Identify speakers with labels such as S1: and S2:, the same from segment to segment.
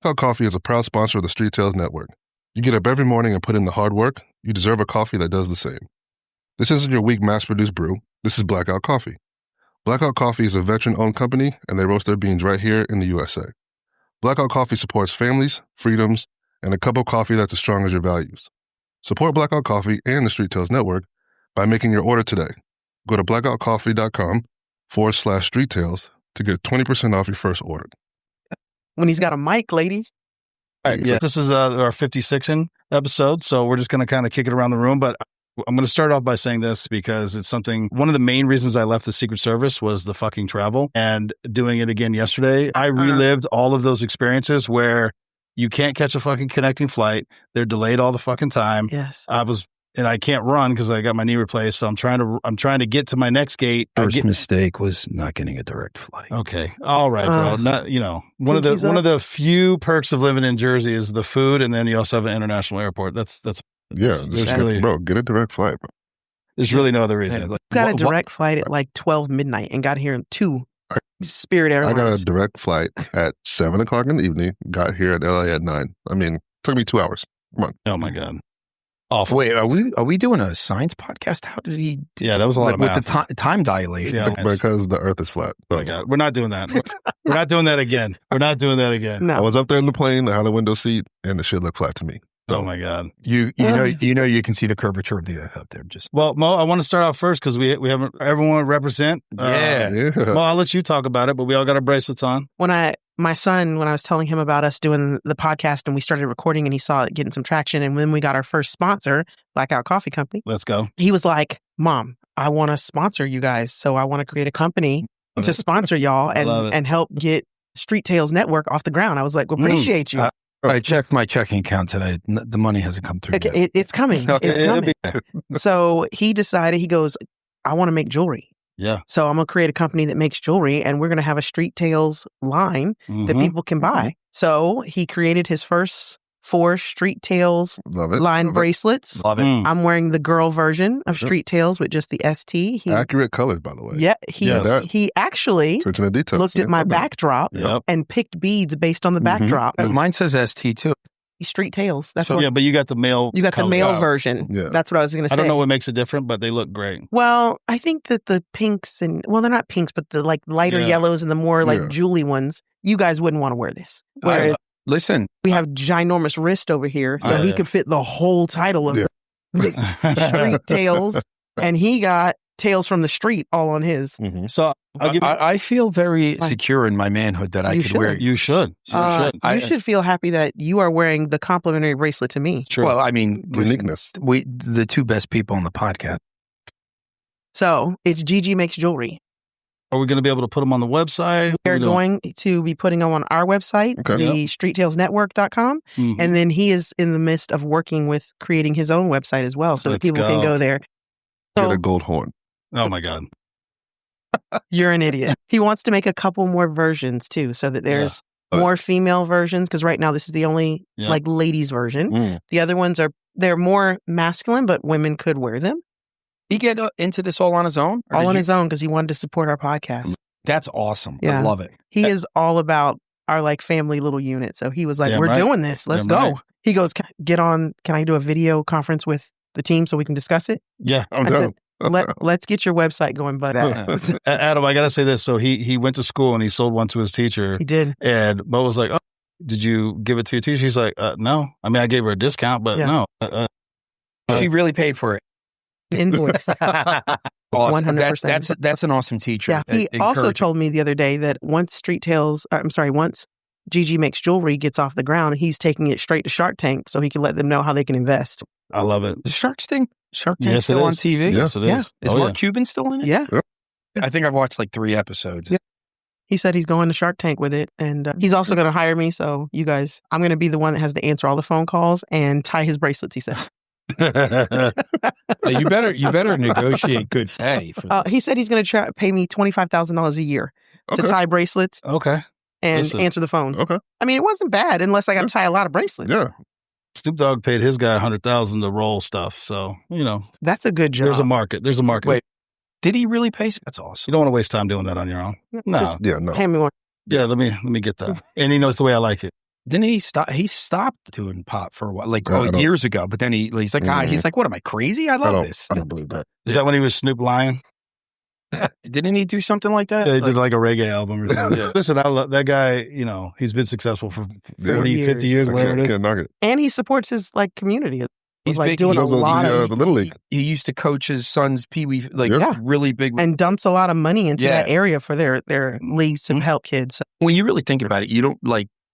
S1: Blackout Coffee is a proud sponsor of the Street Tales Network. You get up every morning and put in the hard work. You deserve a coffee that does the same. This isn't your weak mass-produced brew. This is Blackout Coffee. Blackout Coffee is a veteran-owned company, and they roast their beans right here in the USA. Blackout Coffee supports families, freedoms, and a cup of coffee that's as strong as your values. Support Blackout Coffee and the Street Tales Network by making your order today. Go to blackoutcoffee.com/Street Tales to get 20% off your first order.
S2: When he's got a mic, ladies.
S3: All right, yeah. This is our 56th episode, so we're just going to kind of kick it around the room, but I'm going to start off by saying this because it's something, one of the main reasons I left the Secret Service was the fucking travel, and doing it again yesterday, I relived all of those experiences where you can't catch a fucking connecting flight. They're delayed all the fucking time.
S2: Yes.
S3: And I can't run because I got my knee replaced. So I'm trying to get to my next gate.
S4: First mistake was not getting a direct flight.
S3: Okay. All right, bro. One of the few perks of living in Jersey is the food, and then you also have an international airport. Get
S1: a direct flight, bro.
S3: There's really no other reason.
S2: Got a direct flight at like 12 midnight and got here in 2. Spirit Airlines.
S1: I got a direct flight at 7 o'clock in the evening, got here at LA at 9. I mean, it took me 2 hours. Come on.
S3: Oh my God. Awful.
S4: Wait, are we doing a science podcast? How did he?
S3: Yeah, that was a lot of math.
S4: With the time dilation.
S3: Yeah,
S1: because the Earth is flat.
S3: Oh my God, we're not doing that. We're not doing that again.
S2: No.
S1: I was up there in the plane. I had a window seat, and the shit looked flat to me.
S3: Oh my God.
S4: You can see the curvature of the Earth up there.
S3: Well, Mo, I want to start off first because we have everyone represent.
S4: Yeah.
S3: Mo, I'll let you talk about it, but we all got our bracelets on.
S2: My son, when I was telling him about us doing the podcast and we started recording and he saw it getting some traction, and when we got our first sponsor, Blackout Coffee Company.
S3: Let's go.
S2: He was like, Mom, I want to sponsor you guys. So I want to create a company to sponsor y'all and help get Street Tales Network off the ground. I was like, appreciate you.
S4: I checked my checking account today. The money hasn't come through yet.
S2: It's coming. It's coming. So he decided, he goes, I want to make jewelry.
S3: Yeah.
S2: So I'm going to create a company that makes jewelry, and we're going to have a Street Tales line that people can buy. So he created his first 4 Street Tales line bracelets.
S4: Love it.
S2: I'm wearing the girl version of Street Tales with just the ST.
S1: Accurate colors, by the way.
S2: Yeah. He actually looked at my backdrop and picked beads based on the backdrop.
S4: Mine says ST too.
S2: Street Tales.
S3: But you got the male.
S2: You got the male version.
S1: Yeah.
S2: That's what I was going to say.
S3: I don't know what makes it different, but they look great.
S2: Well, I think that the pinks they're not pinks, but the like lighter yellows and the more like jewelry ones, you guys wouldn't want to wear this. Whereas
S4: listen,
S2: we have ginormous wrist over here, so he could fit the whole title of Street Tales, and he got Tales from the Street all on his.
S3: So
S4: I feel very secure in my manhood that I could wear.
S3: You should.
S2: You should feel happy that you are wearing the complimentary bracelet to me.
S3: True.
S4: Well, I mean,
S1: uniqueness.
S4: We the 2 best people on the podcast.
S2: So it's Gigi Makes Jewelry.
S3: Are we going to be able to put them on the website?
S2: We're going to be putting them on our website, the streettalesnetwork.com. And then he is in the midst of working with creating his own website as well, so that people can go there.
S1: Get a gold horn.
S3: Oh my God.
S2: You're an idiot. He wants to make a couple more versions too, so that there's more female versions, because right now this is the only like ladies version. The other ones they're more masculine, but women could wear them.
S4: He get into this all on his own?
S2: All on his own, because he wanted to support our podcast.
S4: That's awesome.
S2: Yeah.
S4: I love it.
S2: He is all about our like family little unit. So he was like, we're doing this. Let's go. Right. He goes, can I do a video conference with the team so we can discuss it?
S3: Yeah.
S1: I'm down.
S2: Let's get your website going, bud.
S3: Adam, I got to say this. So he went to school and he sold one to his teacher.
S2: He did.
S3: And Mo was like, oh, did you give it to your teacher? He's like, no. I mean, I gave her a discount, but no.
S4: She really paid for it.
S2: Invoice.
S4: Awesome.
S2: 100%.
S4: That's an awesome teacher.
S2: Yeah. He also told me the other day that once Gigi Makes Jewelry gets off the ground, he's taking it straight to Shark Tank so he can let them know how they can invest.
S3: I love it.
S4: The Shark Tank still on TV?
S3: Yes, it is.
S4: Is Mark Cuban still in it?
S2: Yeah.
S4: I think I've watched like 3 episodes.
S2: Yeah. He said he's going to Shark Tank with it, and he's also going to hire me. So you guys, I'm going to be the one that has to answer all the phone calls and tie his bracelets, he said.
S4: You better negotiate good pay for this.
S2: He said he's going to pay me $25,000 a year to tie bracelets.
S3: Okay.
S2: And answer the phones.
S1: Okay.
S2: I mean, it wasn't bad unless I got to tie a lot of bracelets.
S1: Yeah.
S3: Snoop Dogg paid his guy $100,000 to roll stuff. So,
S2: that's a good job.
S3: There's a market.
S4: Wait, did he really pay? That's awesome.
S3: You don't want to waste time doing that on your own. No.
S2: Hand me one.
S3: Yeah, let me get that. And he knows the way I like it.
S4: Didn't he stop? He stopped doing pop for a while, like years ago. But then he's like, he's like, what am I crazy? I love this.
S1: I don't believe that.
S3: Is that when he was Snoop Lion?
S4: Didn't he do something like that?
S3: Yeah, he did like a reggae album or something. Yeah. Listen, I love that guy. You know, he's been successful for 40, 50 years, whatever it is.
S1: Can't knock it.
S2: And he supports his like community.
S4: He's
S2: like
S4: big,
S2: doing a lot of
S1: the Little League.
S4: He used to coach his son's pee-wee, really big,
S2: and dumps a lot of money into that area for their leagues to help kids.
S4: When you really think about it, you don't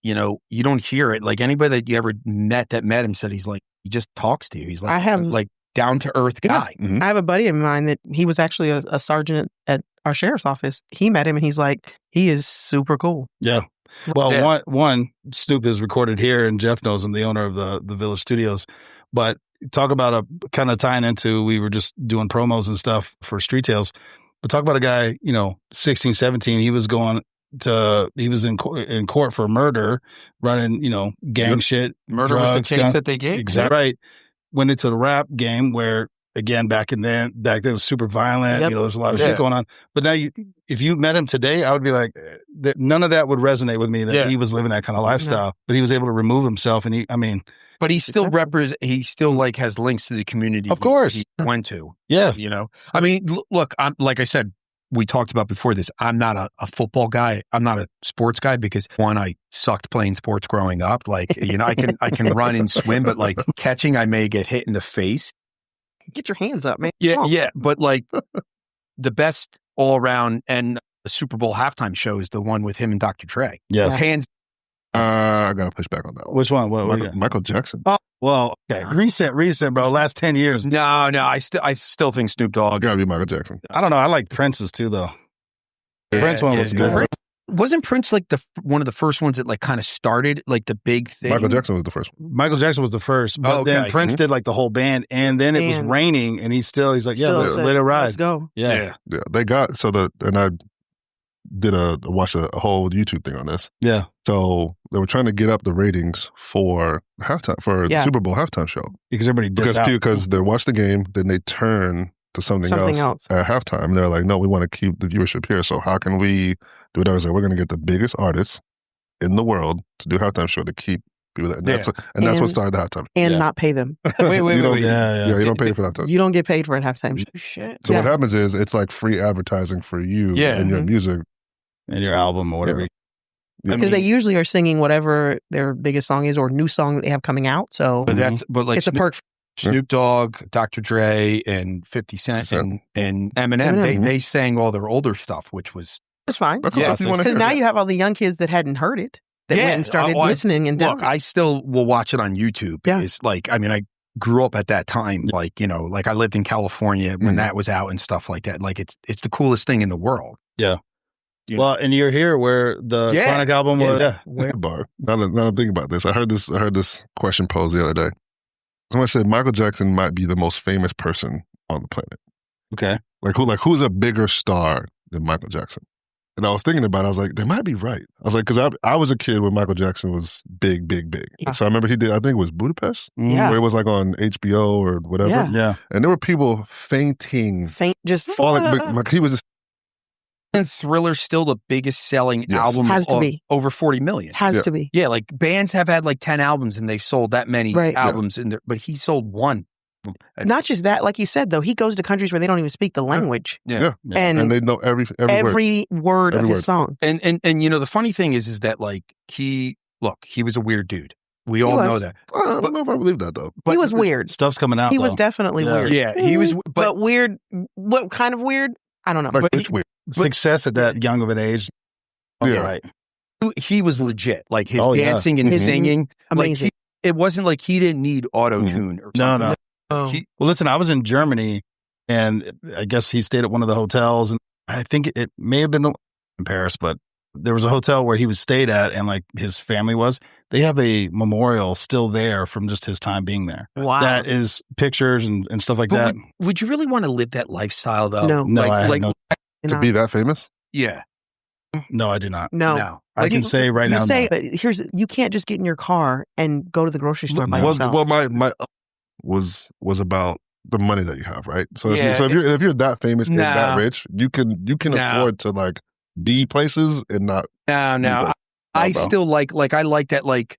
S4: you don't hear it. Like anybody that you ever met him said he just talks to you. He's like down to earth guy.
S2: Mm-hmm. I have a buddy of mine that he was actually a sergeant at our sheriff's office. He met him and he's like, he is super cool.
S3: Yeah. Well, one Snoop is recorded here, and Jeff knows him, the owner of the Village Studios. But talk about a kind of tying into, we were just doing promos and stuff for Street Tales. But talk about a guy, 16, 17. He was in court for murder, running, gang shit.
S4: Murder drugs, was the case that they gave.
S3: Exactly right. Went into the rap game where, again, back then it was super violent.
S2: Yep.
S3: There's a lot of shit going on. But now, if you met him today, I would be like, none of that would resonate with me that he was living that kind of lifestyle. But he was able to remove himself, and
S4: but he still he still like has links to the community.
S3: Of course,
S4: he went to.
S3: Yeah,
S4: I mean, look, I'm like I said, we talked about before this. I'm not a football guy. I'm not a sports guy because one, I sucked playing sports growing up. Like I can run and swim, but like catching, I may get hit in the face.
S2: Get your hands up, man.
S4: Yeah, but like the best all around and the Super Bowl halftime show is the one with him and Dr. Dre.
S3: Yes,
S4: hands.
S1: I gotta push back on that one.
S3: Which one?
S1: Michael Jackson.
S3: Oh, well, okay. Recent, bro. Last 10 years.
S4: No. I still think Snoop Dogg.
S1: Gotta be Michael Jackson.
S3: I don't know. I like Prince's too, though. The Prince one was good.
S4: Wasn't Prince like one of the first ones that like kind of started like the big thing?
S1: Michael Jackson was the first one.
S3: Michael Jackson was the first, but then Prince did like the whole band, and then it was raining, and he's like, let it ride.
S2: Let's go.
S3: Yeah.
S1: They got and I did watch a whole YouTube thing on this.
S3: Yeah.
S1: So they were trying to get up the ratings for the Super Bowl halftime show
S3: because everybody
S1: because they watch the game, then they turn to something else at halftime. They're like, no, we want to keep the viewership here. So how can we do it? I was like, we're going to get the biggest artists in the world to do halftime show to keep people there. That's what started the halftime.
S2: And not pay them.
S4: wait.
S1: You don't pay for that time.
S2: You don't get paid for a halftime show. Shit.
S1: So what happens is it's like free advertising for you and your music.
S3: And your album or whatever.
S2: Because they usually are singing whatever their biggest song is or new song that they have coming out. So it's a perk.
S4: Snoop Dogg, Dr. Dre, and 50 Cent and Eminem, they sang all their older stuff, which was...
S2: It's fine.
S1: That's stuff you want to hear.
S2: Because now you have all the young kids that hadn't heard it, that went and started listening. And
S4: look, I still will watch it on YouTube. Because, I grew up at that time. Like I lived in California when that was out and stuff like that. Like, it's the coolest thing in the world.
S3: Yeah. Well, and you're here where the Chronic album was.
S1: Bar. Now that I'm thinking about this, I heard this question posed the other day. Someone said Michael Jackson might be the most famous person on the planet.
S3: Okay.
S1: Who's a bigger star than Michael Jackson? And I was thinking about it, I was like, they might be right. I was like, because I was a kid when Michael Jackson was big, big, big. Yeah. So I remember he did, I think it was Budapest, where it was like on HBO or whatever.
S3: Yeah.
S1: And there were people fainting.
S2: Just
S1: falling. Like he was just.
S4: And Thriller's still the biggest selling album.
S2: Has to be.
S4: Over 40 million.
S2: Has to be.
S4: Yeah, like bands have had like 10 albums and they've sold that many albums in there, but he sold one.
S2: Not just that, like you said, though, he goes to countries where they don't even speak the language.
S1: Yeah. And they know every
S2: word of his song.
S4: And the funny thing is that like he was a weird dude. We all know that.
S1: I don't know if I believe that though.
S2: But he was weird.
S3: Stuff's coming out.
S2: He was definitely weird.
S4: Yeah, he was.
S2: But weird. What kind of weird? I don't know.
S1: Like it's weird.
S3: Success at that young of an age.
S1: Right.
S4: He was legit. Like his dancing and singing.
S2: Amazing.
S4: Like it wasn't like he didn't need auto-tune or something.
S3: No. Well, listen, I was in Germany and I guess he stayed at one of the hotels and I think it may have been in Paris, but there was a hotel where he was stayed at and like his family was. They have a memorial still there from just his time being there.
S2: Wow.
S3: That is pictures and stuff like that.
S4: Would you really want to live that lifestyle though?
S2: No.
S1: To be that famous?
S4: Yeah.
S3: No, I do not.
S2: No.
S3: I can say right now.
S2: You can't just get in your car and go to the grocery store by yourself.
S1: Well, my was about the money that you have, right? So if you're that famous and that rich, you can afford to like be places and not.
S4: No. I still like I like that, like,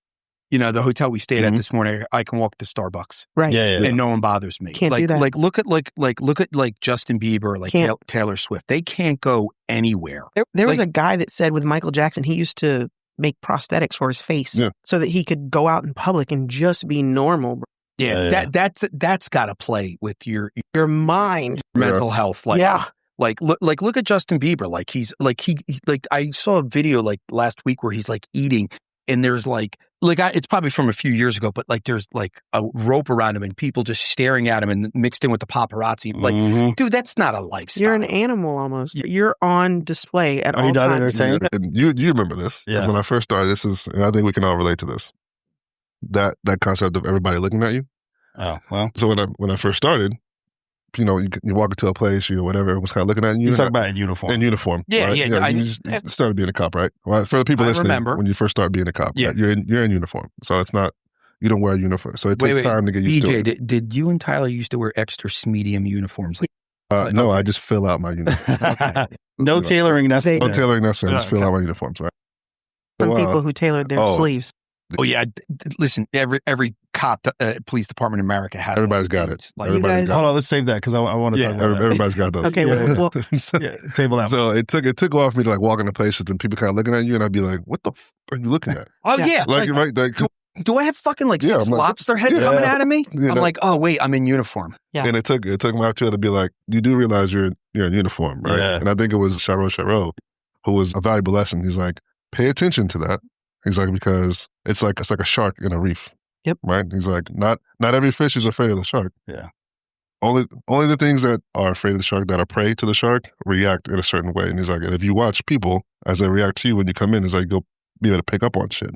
S4: you know, the hotel we stayed at this morning, I can walk to Starbucks.
S2: Right.
S3: Yeah.
S4: And no one bothers me.
S2: Can't
S4: like,
S2: do that.
S4: Look at Justin Bieber, like Taylor Swift. They can't go anywhere.
S2: There was a guy that said with Michael Jackson, he used to make prosthetics for his face so that he could go out in public and just be normal.
S4: Yeah. That's got to play with your
S2: mind,
S4: mental health. Like, look at Justin Bieber. Like I saw a video like last week where he's like eating, and there's it's probably from a few years ago, but like there's like a rope around him and people just staring at him and mixed in with the paparazzi. Like, dude, that's not a lifestyle.
S2: You're an animal almost. You're on display at all times.
S1: And you remember this?
S3: Yeah.
S1: When I first started, and I think we can all relate to this. That concept of everybody looking at you.
S3: Oh well.
S1: So when I first started, you know, you walk into a place, whatever, everyone's kind of looking at you.
S3: You talk about in uniform.
S1: In uniform.
S4: Yeah,
S1: right?
S4: yeah.
S1: You just started being a cop, right? Well, for the people listening,
S4: remember.
S1: when you first start being a cop,
S4: yeah.
S1: Right? You're in uniform. So it's not, you don't wear a uniform. So it takes time to get used to it.
S4: BJ, did you and Tyler used to wear extra medium uniforms?
S1: No, I just fill out my uniform.
S3: No tailoring necessary.
S1: No tailoring necessary. I just fill out my uniforms, right?
S2: Some people who tailored their sleeves.
S4: Oh yeah, listen. Every cop, police department in America has.
S1: Everybody's got it.
S4: Like,
S1: Everybody's
S3: hold on, let's save that because I want to talk about that.
S1: Everybody's got those.
S2: Okay, well,
S3: table out.
S1: So it took a while for me to like walk into places and people kind of looking at you, and I'd be like, "What the f are you looking at?"
S4: Oh yeah,
S1: like right.
S4: Do I have fucking six lobster heads coming out of me?
S1: Yeah,
S4: I'm like, oh wait, I'm in uniform.
S2: Yeah.
S1: And it took me out to be like, you do realize you're in uniform, right?
S3: Yeah.
S1: And I think it was Sharo, who was a valuable lesson. He's like, pay attention to that. He's like, because it's like a shark in a reef.
S2: Yep.
S1: Right? He's like, not every fish is afraid of the shark.
S3: Yeah.
S1: Only the things that are afraid of the shark, that are prey to the shark, react in a certain way. And he's like, and if you watch people as they react to you when you come in, it's like you'll be able to pick up on shit.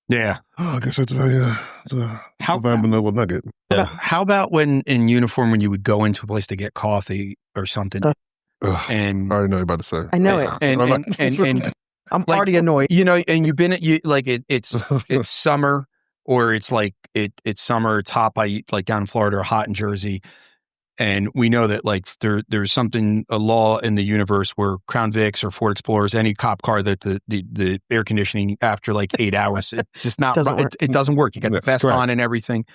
S4: Yeah.
S1: Oh, I guess that's a valuable little nugget.
S4: Yeah. How about when in uniform, when you would go into a place to get coffee or something? And
S1: I already know you're about to say.
S2: I know it.
S4: And
S2: I'm already annoyed.
S4: You know, and you've been it's summer, or it's like it's summer, it's hot by like down in Florida or hot in Jersey. And we know that like there's a law in the universe where Crown Vics or Ford Explorers, any cop car that the air conditioning after like 8 hours, it's just not, it doesn't work. You got the vest on and everything.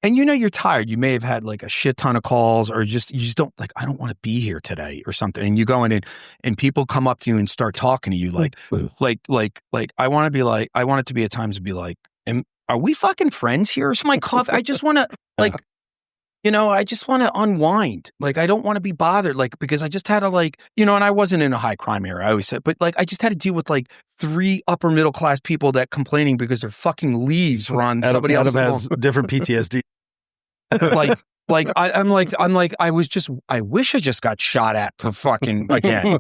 S4: And you know you're tired. You may have had like a shit ton of calls, or you just don't like, I don't want to be here today or something. And you go in and people come up to you and start talking to you like I want it to be at times to be like, are we fucking friends here? Or my coffee? I just want to like, you know, I just want to unwind. Like, I don't want to be bothered, like, because I just had to like, you know, and I wasn't in a high crime area, I always said, but like, I just had to deal with like 3 upper middle class people that complaining because their fucking leaves were on somebody else's
S3: has different PTSD.
S4: I wish I just got shot at for fucking again.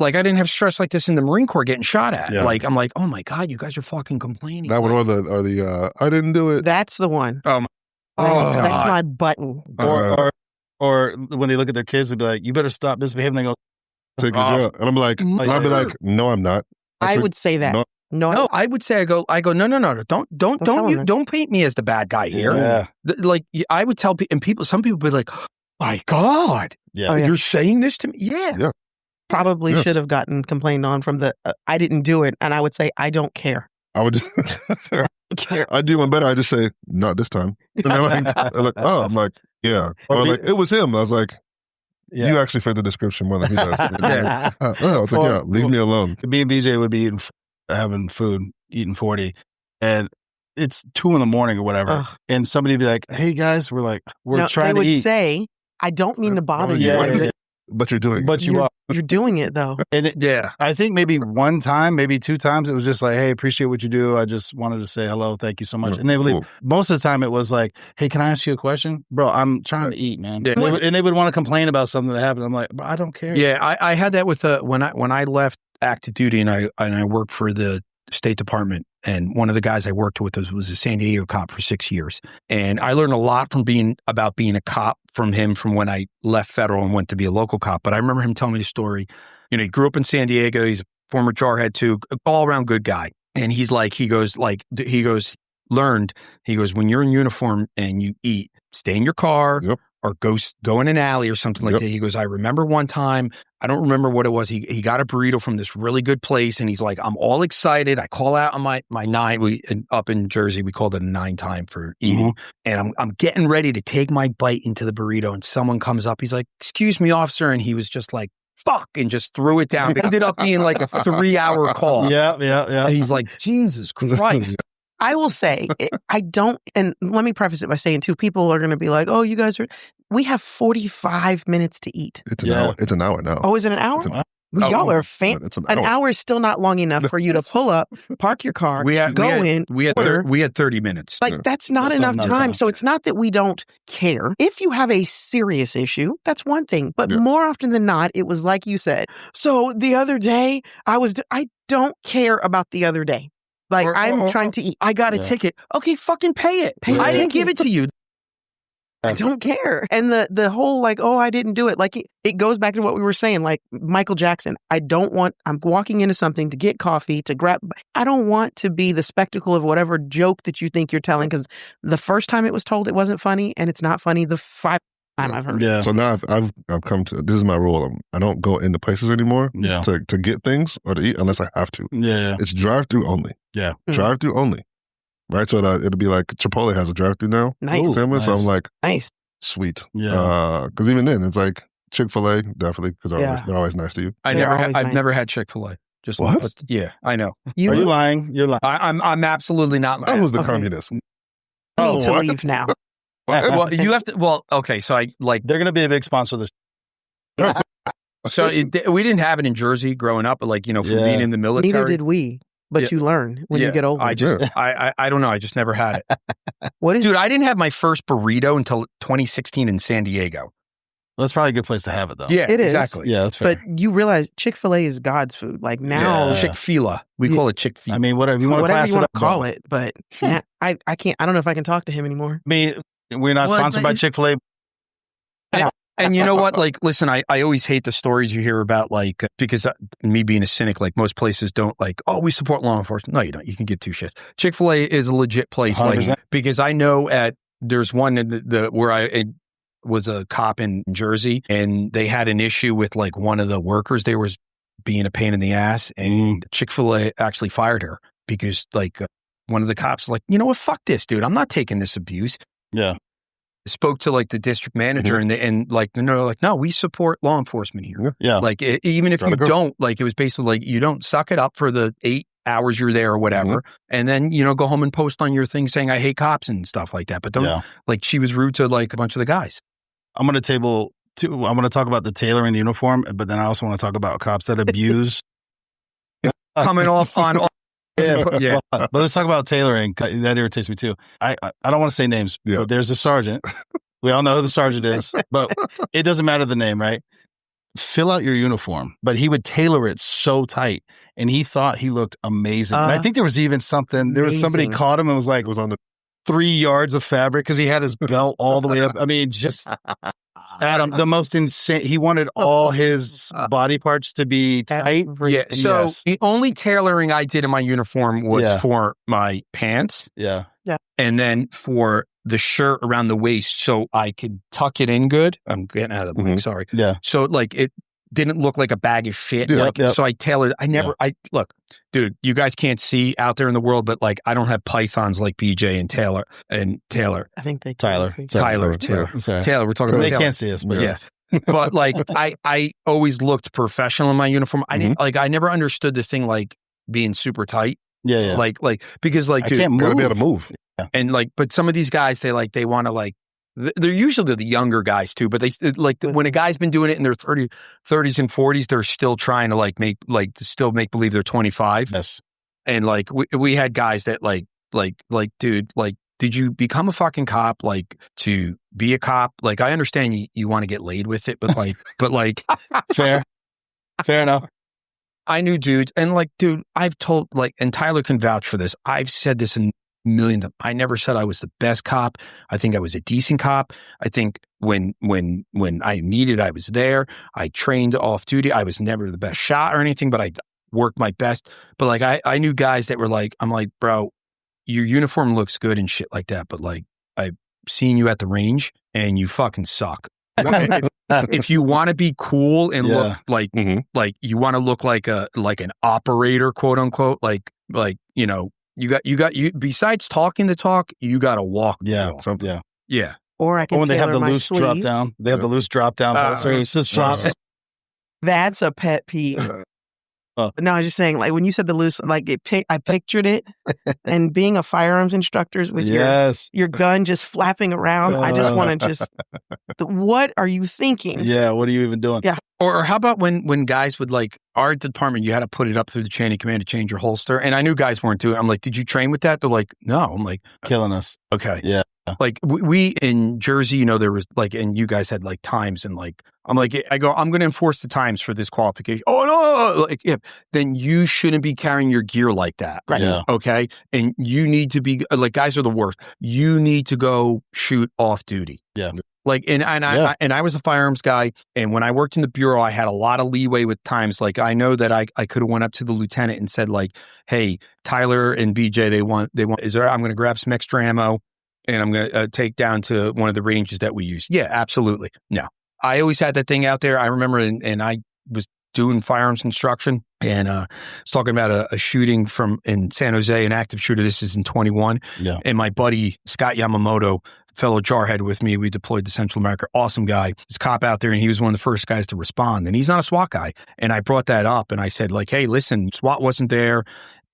S4: Like, I didn't have stress like this in the Marine Corps getting shot at. Yeah. Like, I'm like, oh my God, you guys are fucking complaining.
S1: That one or the I didn't do it.
S2: That's the one.
S4: That's
S2: my button.
S3: Or when they look at their kids, they'll be like, you better stop misbehaving. They go,
S1: take your jail. And I'm like, I'll be like, no, I'm not.
S2: I would say that. No,
S4: I would say I go. No. Don't paint me as the bad guy here.
S3: Yeah.
S4: Like I would tell people. Some people would be like, oh, my God, you're saying this to me? Yeah.
S2: Probably should have gotten complained on from the. I didn't do it, and I would say I don't care.
S1: I would. I do one better. I just say not this time. And they're like, oh, I'm like, yeah. Or like, it was him. I was like, you actually fit the description more than he does. I was like, leave me alone.
S3: Me and BJ would be having food, eating 40, and it's 2 a.m. or whatever. And somebody would be like, hey guys, we're trying to eat.
S2: They would say, I don't mean to bother you.
S1: But you're doing it.
S3: But you are.
S2: You're doing it though.
S3: And I think maybe 1 time, maybe 2 times, it was just like, hey, appreciate what you do. I just wanted to say hello. Thank you so much. And they would leave. Most of the time it was like, hey, can I ask you a question? Bro, I'm trying to eat, man. Yeah. And they would want to complain about something that happened. I'm like, bro, I don't care.
S4: Yeah, I had that with when I left active duty and I worked for the State Department, and one of the guys I worked with was a San Diego cop for 6 years. And I learned a lot from being a cop from him from when I left federal and went to be a local cop. But I remember him telling me the story. You know, he grew up in San Diego. He's a former jarhead too, all around good guy. And he goes, when you're in uniform and you eat, stay in your car, or go in an alley or something like that. He goes, I remember one time, I don't remember what it was. He got a burrito from this really good place, and he's like, I'm all excited. I call out on my 9. Up in Jersey, we called it a 9 time for eating. And I'm getting ready to take my bite into the burrito, and someone comes up. He's like, excuse me, officer. And he was just like, fuck, and just threw it down. It ended up being like a 3-hour call.
S3: Yeah.
S4: He's like, Jesus Christ.
S2: I will say, I don't, and let me preface it by saying, too, people are going to be like, oh, you guys we have 45 minutes to eat.
S1: It's an hour. It's an hour now.
S2: Oh, is it an hour? Y'all are
S1: It's an
S2: hour is still not long enough for you to pull up, park your car, We had
S4: 30 minutes.
S2: Like, that's not enough time. So it's not that we don't care. If you have a serious issue, that's one thing. But more often than not, it was like you said. So the other day, I don't care about the other day. Like, I'm trying to eat.
S4: I got a ticket. Okay, fucking pay it. I didn't give it to you.
S2: I don't care. And the whole like, oh, I didn't do it. Like, it goes back to what we were saying, like Michael Jackson. I'm walking into something to get coffee, to grab. I don't want to be the spectacle of whatever joke that you think you're telling, because the first time it was told, it wasn't funny, and it's not funny the 5th time I've heard it.
S1: So now I've come to, this is my rule. I don't go into places anymore to get things or to eat unless I have to. It's drive-through only. Drive-through only. Right? So it'll be like Chipotle has a drive-through now.
S2: Nice.
S1: Nice. So I'm like,
S2: nice.
S1: Sweet. Because even then, it's like Chick-fil-A, definitely, because they're always nice to you.
S4: I've never had Chick-fil-A. Just
S1: what?
S4: Yeah, I know.
S3: Are you lying? You're lying.
S4: I'm absolutely not lying.
S1: That was the communist.
S2: You need to leave now.
S4: Well, you have to. Well, okay. So
S3: they're going to be a big sponsor of this.
S4: So we didn't have it in Jersey growing up, but like, from being in the military.
S2: Neither did we. But you learn when you get older.
S4: I don't know. I just never had it.
S2: Dude,
S4: I didn't have my first burrito until 2016 in San Diego.
S3: Well, that's probably a good place to have it, though.
S4: Yeah,
S2: it is.
S4: Exactly.
S3: Yeah, that's fair.
S2: But you realize Chick-fil-A is God's food. Like now,
S4: Chick-fil-A. We call it Chick-fil-A.
S3: I mean, whatever you want
S2: to call it. But now, I can't. I don't know if I can talk to him anymore.
S3: I mean, we're not sponsored by Chick-fil-A.
S4: And you know what? Like, listen, I always hate the stories you hear about, like, because me being a cynic, like most places don't like, oh, we support law enforcement. No, you don't. You can give two shits. Chick-fil-A is a legit place.
S3: 100%.
S4: Like, because I know there's one in where I was a cop in Jersey, and they had an issue with like one of the workers. They was being a pain in the ass, and Chick-fil-A actually fired her because like one of the cops was like, you know what? Fuck this, dude. I'm not taking this abuse.
S3: Yeah.
S4: Spoke to like the district manager and like, no, like, no, we support law enforcement here.
S3: Yeah.
S4: Like even if you don't, like, it was basically like, you don't suck it up for the 8 hours you're there or whatever. And then, go home and post on your thing saying, I hate cops and stuff like that. But don't, like, she was rude to like a bunch of the guys.
S3: I'm going to talk about the tailoring the uniform, but then I also want to talk about cops that abuse.
S4: Coming off on all.
S3: Yeah. But let's talk about tailoring. That irritates me too. I don't want to say names, but there's a sergeant. We all know who the sergeant is, but it doesn't matter the name, right? Fill out your uniform, but he would tailor it so tight, and he thought he looked amazing. And I think there was even something, there was somebody caught him and was like, it was on the 3 yards of fabric because he had his belt all the way up. I mean, just Adam, the most insane. He wanted all his body parts to be tight.
S4: Yeah. So the only tailoring I did in my uniform was for my pants.
S3: Yeah.
S4: And then for the shirt around the waist so I could tuck it in good. I'm getting out of the way. Sorry.
S3: Yeah.
S4: So like it didn't look like a bag of shit. So I tailored. Look, dude, you guys can't see out there in the world, but like I don't have pythons like BJ and Taylor.
S2: I think they
S3: Tyler.
S2: can.
S4: Taylor. We're talking about
S3: They
S4: Taylor.
S3: can't see us, but
S4: yes. But like I always looked professional in my uniform. I didn't I never understood the thing like being super tight.
S3: Yeah.
S4: Like because like dude,
S3: I can't move.
S1: Gotta be able to move.
S3: Yeah.
S4: And like, but some of these guys, they want to like, they're usually the younger guys too, but they like when a guy's been doing it in their 30s and 40s, they're still trying to make believe they're 25.
S3: Yes.
S4: And like, we had guys that like, dude, like, did you become a fucking cop? Like to be a cop? Like, I understand you want to get laid with it, but like,
S3: fair enough.
S4: I knew dudes and like, dude, I've told like, and Tyler can vouch for this. I've said this in million times. I never said I was the best cop. I think I was a decent cop. I think when I needed, I was there. I trained off duty. I was never the best shot or anything, but I worked my best. But like, I knew guys that were like, I'm like, bro, your uniform looks good and shit like that. But like, seeing you at the range and you fucking suck. If you want to be cool and look like you want to look like an operator, quote unquote, like you know, you besides talking the talk, you got to walk.
S3: Yeah,
S4: yeah.
S2: Or I can
S3: when they have the
S2: my
S3: loose
S2: sleeve.
S3: drop down. They have the loose drop down.
S2: That's a pet peeve. No, I was just saying, like when you said the loose, like I pictured it, and being a firearms instructor with your gun just flapping around. I just want to what are you thinking?
S3: Yeah, what are you even doing?
S2: Yeah.
S4: Or how about when guys would like our department, you had to put it up through the chain of command to change your holster, and I knew guys weren't doing it. I'm like, did you train with that? They're like, no. I'm like,
S3: killing us.
S4: Okay,
S3: yeah.
S4: Like we in Jersey, you know, there was like, and you guys had like times, and like I'm like, I'm going to enforce the times for this qualification. Oh no, like then you shouldn't be carrying your gear like that,
S2: right?
S3: Yeah.
S4: Okay, and you need to be like, guys are the worst. You need to go shoot off duty.
S3: Yeah.
S4: Like, I was a firearms guy, and when I worked in the bureau, I had a lot of leeway with times. Like, I know that I could have went up to the lieutenant and said, like, hey, Tyler and BJ, I'm going to grab some extra ammo, and I'm going to take down to one of the ranges that we use. Yeah, absolutely. No, I always had that thing out there. I remember, and I was doing firearms instruction, and I was talking about a shooting in San Jose, an active shooter. This is in 21.
S3: Yeah.
S4: And my buddy, Scott Yamamoto, fellow jarhead with me, we deployed to Central America. Awesome guy. He's a cop out there, and he was one of the first guys to respond. And he's not a SWAT guy. And I brought that up, and I said, like, hey, listen, SWAT wasn't there,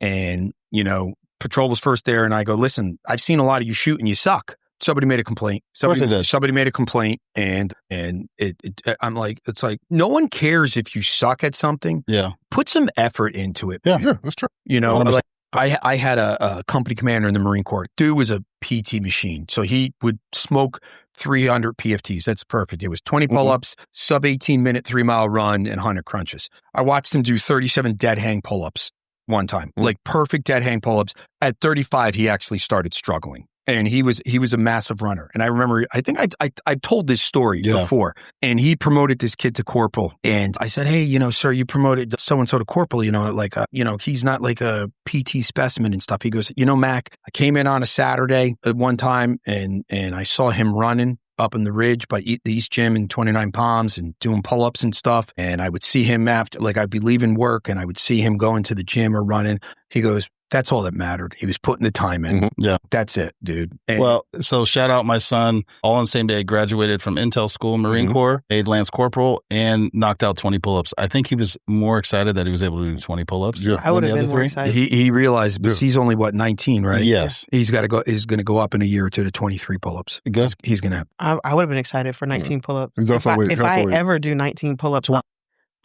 S4: and, you know, patrol was first there. And I go, listen, I've seen a lot of you shoot, and you suck. Somebody made a complaint. Somebody made a complaint, and I'm like, it's like, no one cares if you suck at something.
S3: Yeah.
S4: Put some effort into it.
S1: Yeah, that's true.
S4: You know, like, I had a company commander in the Marine Corps. Dude was a PT machine. So he would smoke 300 PFTs. That's perfect. It was 20 pull-ups, sub 18-minute 3-mile run, and 100 crunches. I watched him do 37 dead hang pull-ups one time, like perfect dead hang pull-ups. At 35, he actually started struggling. And he was a massive runner. And I remember, I think I told this story before, and he promoted this kid to corporal. And I said, hey, you know, sir, you promoted so-and-so to corporal, you know, like, you know, he's not like a PT specimen and stuff. He goes, you know, Mac, I came in on a Saturday at one time, and I saw him running up in the ridge by the East Gym in 29 Palms and doing pull-ups and stuff. And I would see him after, like, I'd be leaving work, and I would see him going to the gym or running. He goes, that's all that mattered. He was putting the time in.
S3: Yeah.
S4: That's it, dude. And
S3: well, so shout out my son, all on the same day, graduated from Intel School, Marine Corps, made Lance Corporal, and knocked out 20 pull-ups. I think he was more excited that he was able to do 20 pull-ups.
S2: Yeah. I would have been more excited.
S4: He realized, because he's only, 19, right?
S3: Yes.
S4: He's going to go up in a year or two to 23 pull-ups. He's going to have.
S2: I would have been excited for 19 pull-ups.
S1: If
S2: I ever do 19 pull-ups,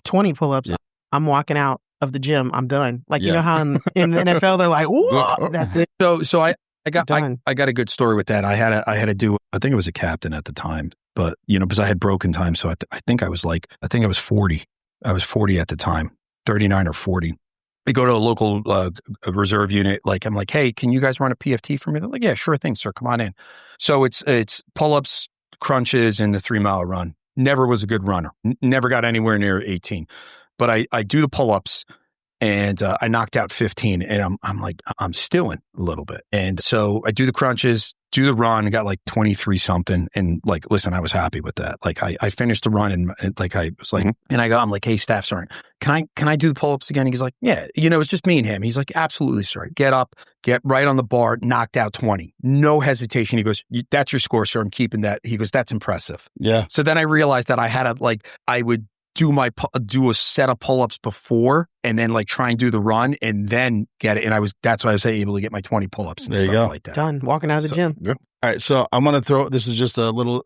S2: 20 pull-ups, I'm walking out of the gym. I'm done. Like, you know how in the NFL, they're like, whoa, that's it.
S4: So I got a good story with that. I had to do, I think it was a captain at the time, but, you know, because I had broken time. So I think I was 40. I was 40 at the time, 39 or 40. We go to a local reserve unit. Like, I'm like, hey, can you guys run a PFT for me? They're like, yeah, sure thing, sir. Come on in. So it's pull-ups, crunches, and the 3-mile run. Never was a good runner. Never got anywhere near 18. But I do the pull-ups, and I knocked out 15, and I'm like, I'm stewing a little bit. And so I do the crunches, do the run, got like 23 something. And like, listen, I was happy with that. Like I finished the run, and like, I was like, and I'm like, hey, Staff Sergeant, can I do the pull-ups again? He's like, yeah, you know, it's just me and him. He's like, absolutely, sir. Get up, get right on the bar, knocked out 20. No hesitation. He goes, that's your score, sir. I'm keeping that. He goes, that's impressive.
S3: Yeah.
S4: So then I realized that I would do a set of pull-ups before, and then like try and do the run, and then get it. And that's why I was able to get my 20 pull-ups and stuff like that.
S2: Done. Walking out of the gym.
S1: Yeah.
S3: All right, so I'm going to throw, this is just a little,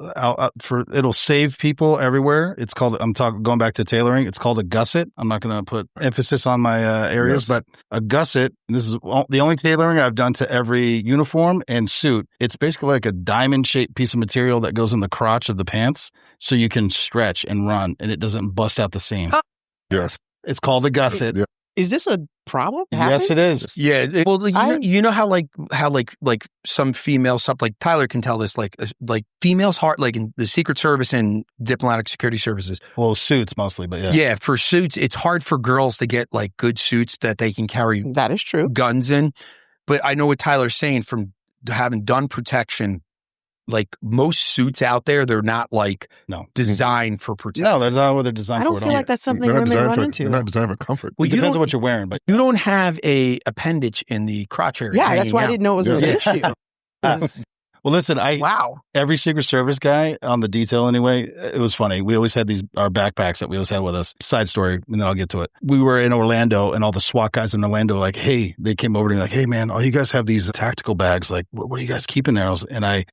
S3: it'll save people everywhere. It's called, going back to tailoring, it's called a gusset. I'm not going to put emphasis on my areas, but a gusset, this is the only tailoring I've done to every uniform and suit. It's basically like a diamond-shaped piece of material that goes in the crotch of the pants, so you can stretch and run, and it doesn't bust out the seam.
S1: Yes.
S3: It's called a gusset.
S1: Yeah.
S2: Is this a problem?
S3: Yes, it is.
S4: Yeah. Well, you know how some females, stuff like Tyler can tell this, like females' heart, like in the Secret Service and diplomatic security services.
S3: Well, suits mostly, but yeah.
S4: Yeah, for suits, it's hard for girls to get like good suits that they can carry.
S2: That is true.
S4: Guns in. But I know what Tyler's saying from having done protection like most suits out there, they're not like designed for protection.
S3: No, that's not what they're designed for.
S2: I don't feel like that's something women run into.
S1: They're not designed for comfort.
S3: Well, it depends on what you're wearing, but
S4: you don't have a appendage in the crotch area.
S2: Yeah, that's why I didn't know it was an issue.
S3: Well, listen, every Secret Service guy on the detail anyway, it was funny. We always had our backpacks that we always had with us. Side story, and then I'll get to it. We were in Orlando, and all the SWAT guys in Orlando were like, hey, they came over to me like, hey, man, you guys have these tactical bags. Like, what are you guys keeping there? And I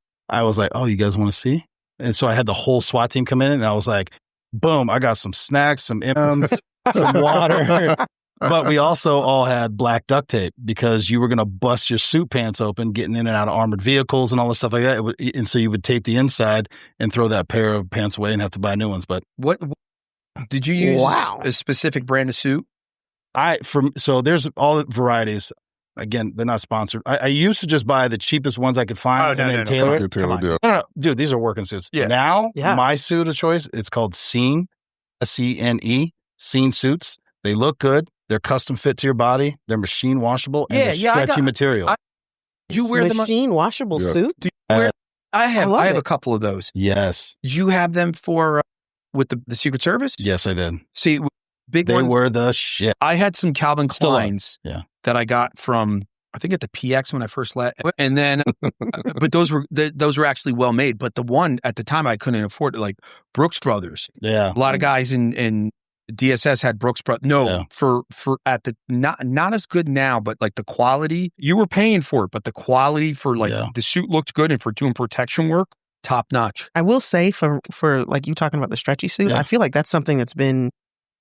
S3: was like, oh, you guys want to see? And so I had the whole SWAT team come in, and I was like, boom, I got some snacks, some M&Ms, some water. But we also all had black duct tape because you were going to bust your suit pants open, getting in and out of armored vehicles and all this stuff like that. And so you would tape the inside and throw that pair of pants away and have to buy new ones. But
S4: what did you use? A specific brand of suit?
S3: So there's all the varieties. Again, they're not sponsored. I used to just buy the cheapest ones I could find and then tailor it. No, dude, these are working suits. Yeah. Now, my suit of choice, it's called SiX'N, SiX'N, SiX'N suits. They look good. They're custom fit to your body. They're machine washable and they're stretchy material.
S2: Do you wear the machine washable suit?
S4: I have a couple of those.
S3: Yes.
S4: Did you have them for with the Secret Service?
S3: Yes, I did.
S4: See,
S3: they were the shit.
S4: I had some Calvin Kleins that I got from, I think at the PX when I first left, and then, but those were actually well made. But the one at the time I couldn't afford it, like Brooks Brothers.
S3: Yeah,
S4: a lot of guys in DSS had Brooks Brothers. No, for at the not as good now, but like the quality you were paying for it, but the quality for like the suit looked good and for doing protection work, top notch.
S2: I will say for like you talking about the stretchy suit, I feel like that's something that's been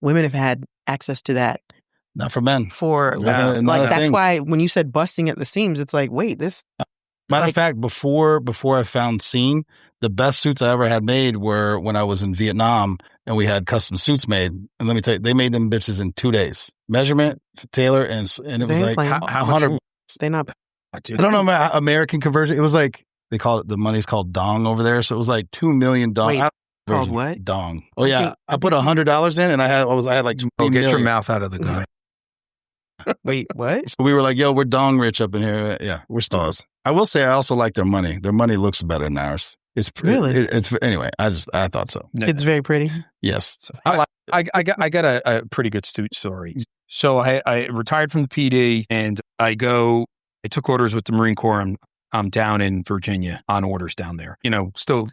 S2: women have had access to that.
S3: Not for men.
S2: Like that's why when you said busting at the seams, it's like, wait, this.
S3: Matter of fact, before I found SiX'N, the best suits I ever had made were when I was in Vietnam and we had custom suits made. And let me tell you, they made them bitches in 2 days. Measurement, tailor, and it was like how 100.
S2: They not.
S3: I don't know American conversion. It was like they call it, the money's called dong over there, so it was like 2 million dong.
S2: Wait, called what?
S3: Dong. Oh yeah, I put $100 in, and I had like.
S4: Oh, get your mouth out of the guy.
S2: Wait, what?
S3: So we were like, yo, we're dong rich up in here. Yeah, we're stars. I will say I also like their money. Their money looks better than ours. It's really. It's anyway. I thought so.
S2: It's very pretty.
S3: Yes.
S4: I got a pretty good suit story. So I retired from the PD and I took orders with the Marine Corps. I'm down in Virginia on orders down there. You know, still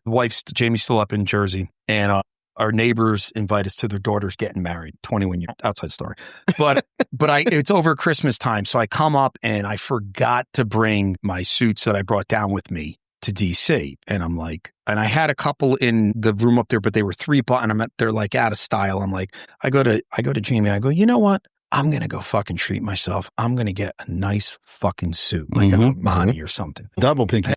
S4: Jamie's still up in Jersey, and our neighbors invite us to their daughters getting married. 21 years outside story, but it's over Christmas time, so I come up and I forgot to bring my suits that I brought down with me to DC, and I'm like, and I had a couple in the room up there, but they were 3-button. They're like out of style. I'm like, I go to Jamie. I go, you know what? I'm going to go fucking treat myself. I'm going to get a nice fucking suit, like an Armani or something.
S3: Double pinky.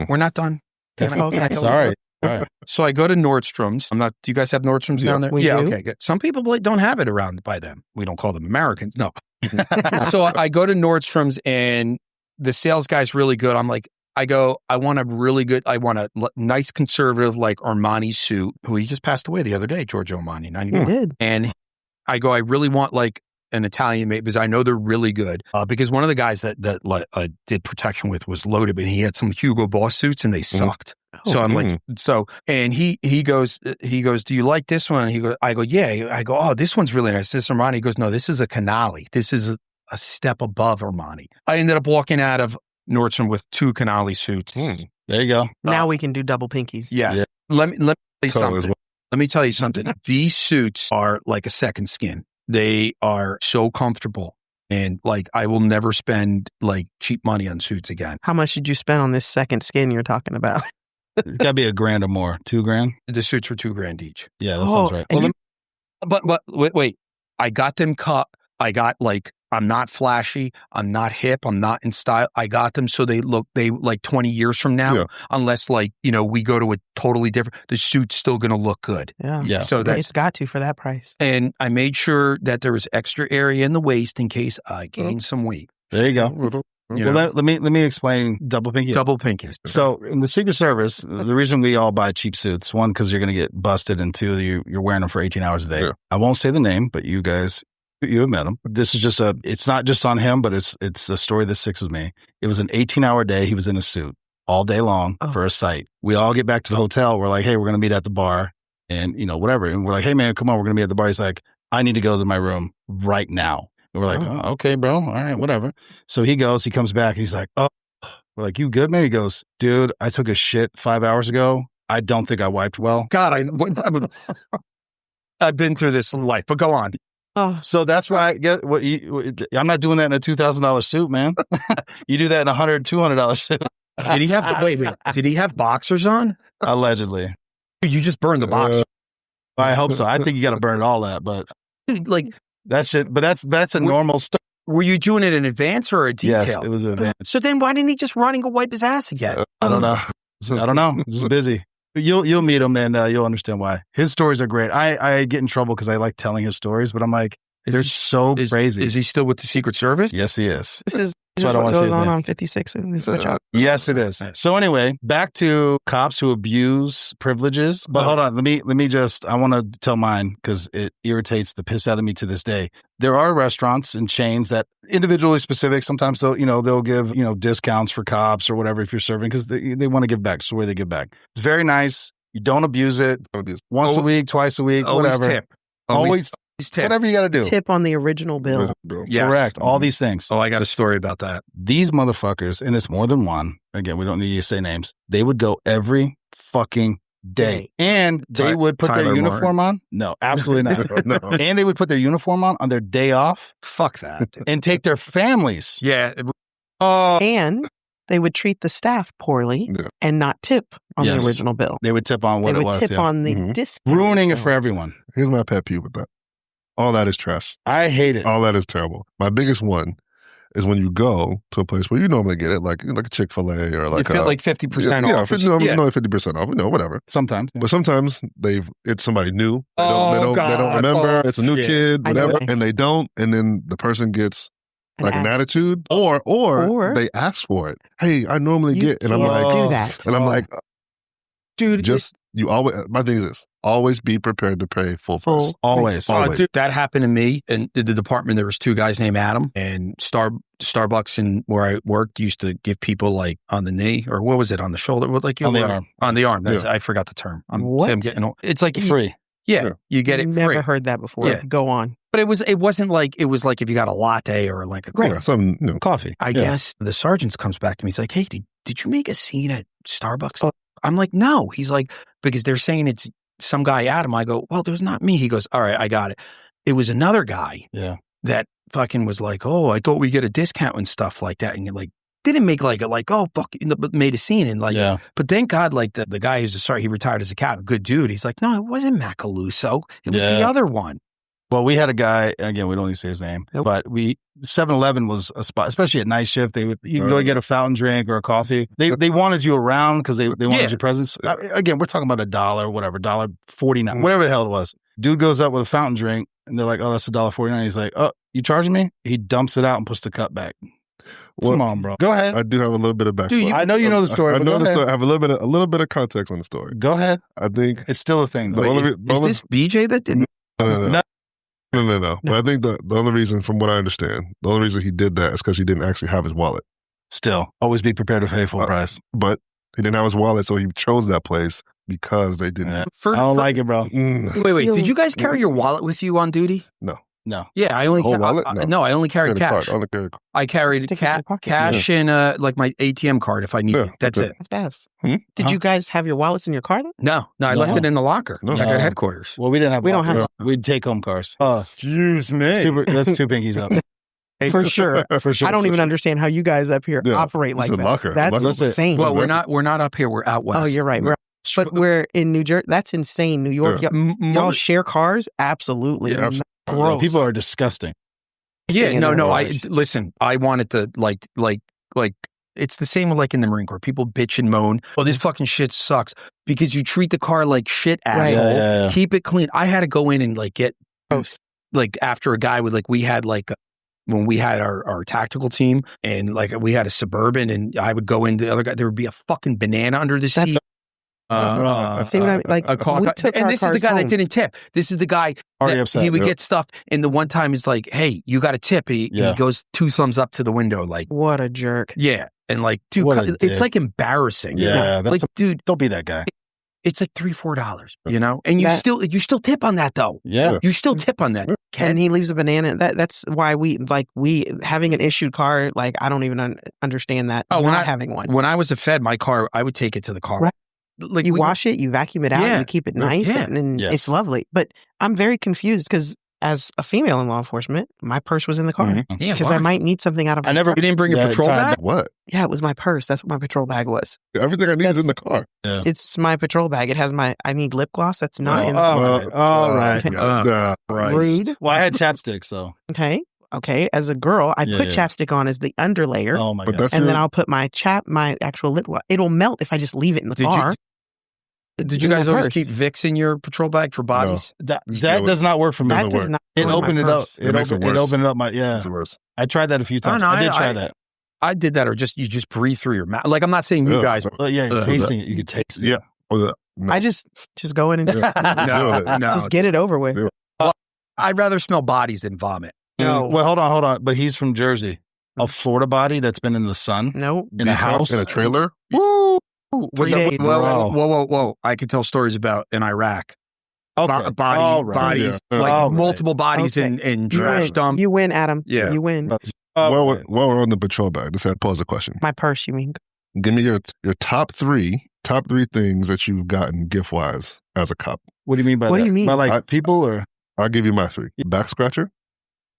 S4: We're not done.
S3: Sorry. All right. So
S4: I go to Nordstrom's. Do you guys have Nordstrom's down there?
S2: We do.
S4: Okay, good. Some people don't have it around by them. We don't call them Americans. No. So I go to Nordstrom's and the sales guy's really good. I'm like, I want a nice conservative like Armani suit, who he just passed away the other day, Giorgio Armani, 91.
S2: He did.
S4: And I really want like an Italian made, because I know they're really good. Because one of the guys that did protection with was loaded, and he had some Hugo Boss suits and they sucked. So I'm like, and he goes, do you like this one? I go, yeah. I go, oh, this one's really nice. This Armani. He goes, no, this is a Canali. This is a step above Armani. I ended up walking out of Nordstrom with 2 Canali suits.
S3: There you go.
S2: Now we can do double pinkies.
S4: Yes. Yeah. Let me tell you something. Let me tell you something. These suits are like a second skin. They are so comfortable, and like I will never spend like cheap money on suits again.
S2: How much did you spend on this second skin you're talking about?
S3: It's got to be $1,000 or more. $2,000.
S4: The suits were $2,000 each.
S3: Yeah, that sounds right.
S4: But wait, I got them cut. I got like, I'm not flashy. I'm not hip. I'm not in style. I got them so they like 20 years from now, unless like, you know, we go to a totally different, the suit's still going to look good.
S2: Yeah.
S4: So
S2: it's got to for that price.
S4: And I made sure that there was extra area in the waist in case I gained some weight.
S3: There you go. Let me explain double pinky.
S4: Double pinky.
S3: So in the Secret Service, the reason we all buy cheap suits, 1, because you're going to get busted, and 2, you're wearing them for 18 hours a day. Yeah. I won't say the name, but you guys, you have met him. This is just it's not just on him, but it's the story that sticks with me. It was an 18-hour day. He was in a suit. all day long for a site. We all get back to the hotel. We're like, hey, we're going to meet at the bar and, whatever. And we're like, hey, man, come on, we're going to meet at the bar. He's like, I need to go to my room right now. And we're like, oh, okay, bro. All right, whatever. So he goes, he comes back and he's like, oh, we're like, you good, man? He goes, dude, I took a shit 5 hours ago. I don't think I wiped well.
S4: God, I've been through this in life, but go on.
S3: Oh. So that's why I get I'm not doing that in a $2,000 suit, man. You do that in a $100, $200 suit.
S4: Did he have wait? Did he have boxers on?
S3: Allegedly.
S4: You just burned the boxers.
S3: I hope so. I think you got to burn all that, but
S4: like
S3: that shit. But that's a normal stuff.
S4: Were you doing it in advance or a detail?
S3: Yes, it was an advance.
S4: So then why didn't he just run and go wipe his ass again?
S3: I don't know. Just busy. You'll meet him and you'll understand why. His stories are great. I get in trouble because I like telling his stories, but I'm like, they're so crazy.
S4: Is he still with the Secret Service?
S3: Yes, he is.
S2: This is what goes on 56'N.
S3: Yes, it is. So anyway, back to cops who abuse privileges. But hold on, let me just, I want to tell mine because it irritates the piss out of me to this day. There are restaurants and chains that individually specific, sometimes they'll give, discounts for cops or whatever if you're serving because they want to give back. It's the way they give back. It's very nice. You don't abuse it. Once a week, twice a week, whatever.
S4: Tip.
S3: Always tip. Whatever you got to do.
S2: Tip on the original bill.
S3: Yes. Correct. All these things.
S4: Oh, I got a story about that.
S3: These motherfuckers, and it's more than one. Again, we don't need to say names. They would go every day. And they would put their uniform on. No, absolutely not. No. And they would put their uniform on their day off.
S4: Fuck that.
S3: And take their families.
S4: Yeah.
S2: And they would treat the staff poorly and not tip on the original bill.
S3: They would tip on what it was.
S2: They would tip on the discount.
S3: Ruining it for everyone.
S1: Here's my pet peeve with that. All that is trash.
S3: I hate it.
S1: All that is terrible. My biggest one is when you go to a place where you normally get it, like a Chick-fil-A or like
S4: you feel like 50% off.
S1: Yeah, 50% off. Whatever.
S3: Sometimes.
S1: But sometimes it's somebody new. They don't remember. It's a new kid, whatever. And they don't. And then the person gets an attitude or they ask for it. Hey, I normally get, and I'm like,
S2: do that.
S1: And I'm like,
S4: dude,
S1: you always, my thing is this, always be prepared to pay full price.
S3: Always.
S4: Dude, that happened to me in the department. There was two guys named Adam, and Starbucks and where I worked used to give people like on the knee, or what was it, on the shoulder? Like
S3: on the arm.
S4: On the arm. I forgot the term. I'm getting old. It's like
S3: free.
S4: Yeah, you get it free.
S2: Never heard that before. Yeah. Go on.
S4: But it wasn't like if you got a latte or like a
S1: some
S3: coffee.
S4: I guess the sergeant comes back to me. He's like, hey, did you make a scene at Starbucks? I'm like, no. He's like, because they're saying it's some guy, Adam. I go, well, there's not me. He goes, all right, I got it. It was another guy that fucking was like, oh, I thought we get a discount and stuff like that. And like, didn't make oh, fuck, made a scene. And but thank God, like the guy who's he retired as a captain, good dude. He's like, no, it wasn't Macaluso. It was the other one.
S3: Well, we had a guy, again, we don't need to say his name, but 7-Eleven was a spot, especially at night shift. You can go get a fountain drink or a coffee. They wanted you around because they wanted your presence. Again, we're talking about $1, whatever, $1.49, whatever the hell it was. Dude goes up with a fountain drink and they're like, oh, that's $1.49. He's like, oh, you charging me? He dumps it out and puts the cup back. Well, come on, bro. Go ahead.
S1: I do have a little bit of backstory.
S3: I know you know the story.
S1: I know the story. I have a little bit of context on the story.
S3: Go ahead.
S1: I think
S3: it's still a thing.
S4: Is this BJ that didn't?
S1: No. But I think the only reason, from what I understand, the only reason he did that is because he didn't actually have his wallet.
S3: Still, always be prepared to pay full price.
S1: But he didn't have his wallet, so he chose that place because they didn't.
S3: I don't like it, bro.
S4: Wait. Did you guys carry your wallet with you on duty?
S3: No.
S4: Yeah, I only
S1: wallet?
S4: I only carried cash. I carried cash and like my ATM card if I need it. That's it.
S2: Yes. Did you guys have your wallets in your car?
S4: No, I left it in the locker. I got headquarters.
S3: Well, we didn't have.
S2: We don't have.
S3: We'd take home cars.
S1: Oh, excuse me.
S3: That's two pinkies up.
S2: For sure. I don't even understand how you guys up here operate like that.
S1: Locker.
S2: That's insane.
S4: Well, we're not up here. We're out west.
S2: Oh, you're right. But we're in New Jersey. That's insane. New York. Y'all share cars? Absolutely.
S1: Yeah,
S2: gross.
S3: People are disgusting.
S4: Yeah, no. I wanted to like it's the same like in the Marine Corps. People bitch and moan. Oh, this fucking shit sucks because you treat the car like shit, asshole.
S3: Right. Yeah.
S4: Keep it clean. I had to go in and like get like after a guy with like we had like when we had our tactical team and like we had a Suburban and I would go into the other guy. There would be a fucking banana under the seat.
S2: See what I mean? Like,
S4: and this is the guy that didn't tip. This is the guy that he would get stuff, and the one time is like, "Hey, you got a tip." He goes 2 thumbs up to the window, like,
S2: what a jerk.
S4: Yeah, And like, dude, it's like embarrassing.
S3: Yeah.
S4: Like, dude,
S3: don't be that guy.
S4: It's like $3-4, you know? And you still tip on that though.
S3: Yeah.
S4: You still tip on that.
S2: And he leaves a banana. That's why we having an issued car, like, I don't even understand that.
S4: Oh,
S2: not having one.
S4: When I was a Fed, my car, I would take it to the car.
S2: Right.
S4: Like,
S2: you wash it, you vacuum it out, you keep it nice, and it's lovely. But I'm very confused because as a female in law enforcement, my purse was in the car. Because I might need something out of my car.
S4: You didn't bring your patrol bag?
S1: What?
S2: Yeah, it was my purse. That's what my patrol bag was.
S1: Everything I need is in the car.
S2: Yeah. It's my patrol bag. It has I need lip gloss. That's not in the car.
S3: All right.
S2: Right. Rude.
S3: Well, I had chapstick, so.
S2: Okay. As a girl, I put chapstick on as the underlayer.
S3: Oh my God.
S2: And then I'll put my actual lip gloss. It'll melt if I just leave it in the car.
S4: Did you guys always keep Vicks in your patrol bag for bodies?
S3: No. That does not work for me.
S2: That does not
S3: it opened it up.
S1: It opened it up.
S3: It's worse. I tried that a few times. I did try that.
S4: I did that, or you just breathe through your mouth. Like, I'm not saying you guys.
S3: You're tasting it. You can taste it.
S1: Yeah. No.
S2: I just go in and just get it over with.
S4: Well, I'd rather smell bodies than vomit.
S3: No. Well, hold on. But he's from Jersey. A Florida body that's been in the sun.
S2: No.
S3: In a house.
S1: In a trailer.
S2: Woo. 3 days.
S4: Whoa. I could tell stories about in Iraq.
S3: Okay.
S4: Bodies, multiple bodies in trash dump.
S2: You win, Adam.
S4: Yeah.
S2: You win.
S1: While we're on the patrol bag, let's pose a question.
S2: My purse, you mean?
S1: Give me your top three things that you've gotten gift-wise as a cop.
S3: What do you mean by that?
S2: What do you mean?
S3: By people or?
S1: I'll give you my 3. Back scratcher.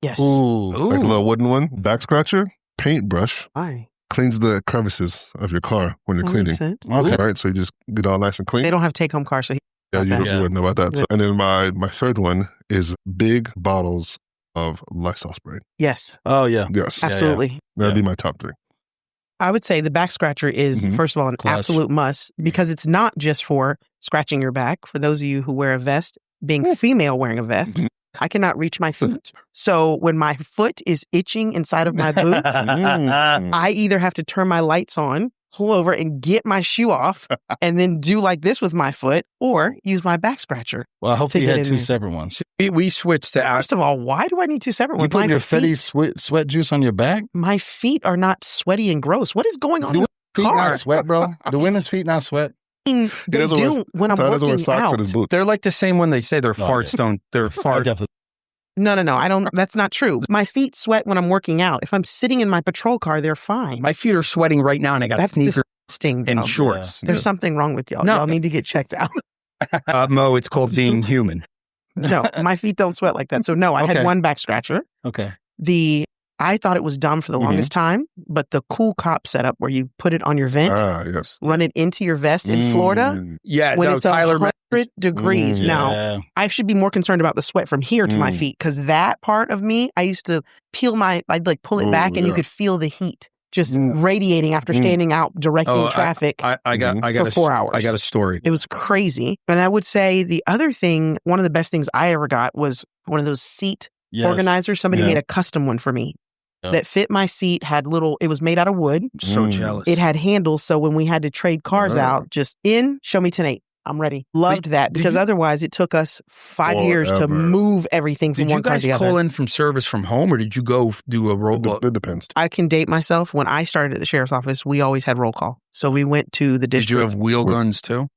S2: Yes.
S3: Ooh.
S1: Like a little wooden one. Back scratcher. Paintbrush.
S2: Why?
S1: Cleans the crevices of your car when you're cleaning.
S3: Okay.
S1: Right, so you just get all nice and clean.
S2: They don't have take-home cars, so
S1: you wouldn't know about that.
S2: Yeah.
S1: So, and then my third one is big bottles of Lysol spray.
S2: Yes.
S3: Oh, yeah.
S1: Yes.
S2: Absolutely.
S1: That'd be my top 3.
S2: I would say the back scratcher is, first of all, an absolute must because it's not just for scratching your back. For those of you who wear a vest, being female wearing a vest, I cannot reach my feet. So when my foot is itching inside of my boot, I either have to turn my lights on, pull over and get my shoe off, and then do like this with my foot, or use my back scratcher.
S3: Well, hopefully you had 2 separate ones.
S4: We switched to...
S2: First of all, why do I need 2 separate ones?
S3: You put your Fetty sweat juice on your back?
S2: My feet are not sweaty and gross. What is going on in the
S3: feet
S2: car?
S3: Not sweat, bro? Do women's feet not sweat?
S2: They do when I'm working out.
S4: They're like the same when they say their farts don't... Their farts...
S2: No. I don't. That's not true. My feet sweat when I'm working out. If I'm sitting in my patrol car, they're fine.
S4: My feet are sweating right now, and I got sneakers and shorts.
S2: There's something wrong with y'all. No. Y'all need to get checked out.
S4: Mo, it's called being human.
S2: No, my feet don't sweat like that. So no, I had one back scratcher.
S3: Okay.
S2: I thought it was dumb for the longest time, but the cool cop setup where you put it on your vent, run it into your vest in Florida, when it's 100 degrees. Now, I should be more concerned about the sweat from here to my feet because that part of me, I used to I'd like pull it back and you could feel the heat just radiating after standing out directing traffic for 4 hours.
S4: I got a story.
S2: It was crazy. And I would say the other thing, one of the best things I ever got was one of those seat organizers. Somebody made a custom one for me. That fit my seat, it was made out of wood.
S4: So jealous.
S2: It had handles, so when we had to trade cars out, just show me tonight. I'm ready. Loved that because otherwise it took us 5 years to move everything from one car to the other.
S4: Did you guys call in from service from home or did you go do a roll call?
S1: It depends.
S2: I can date myself. When I started at the sheriff's office, we always had roll call. So we went to the district.
S4: Did you have wheel guns too?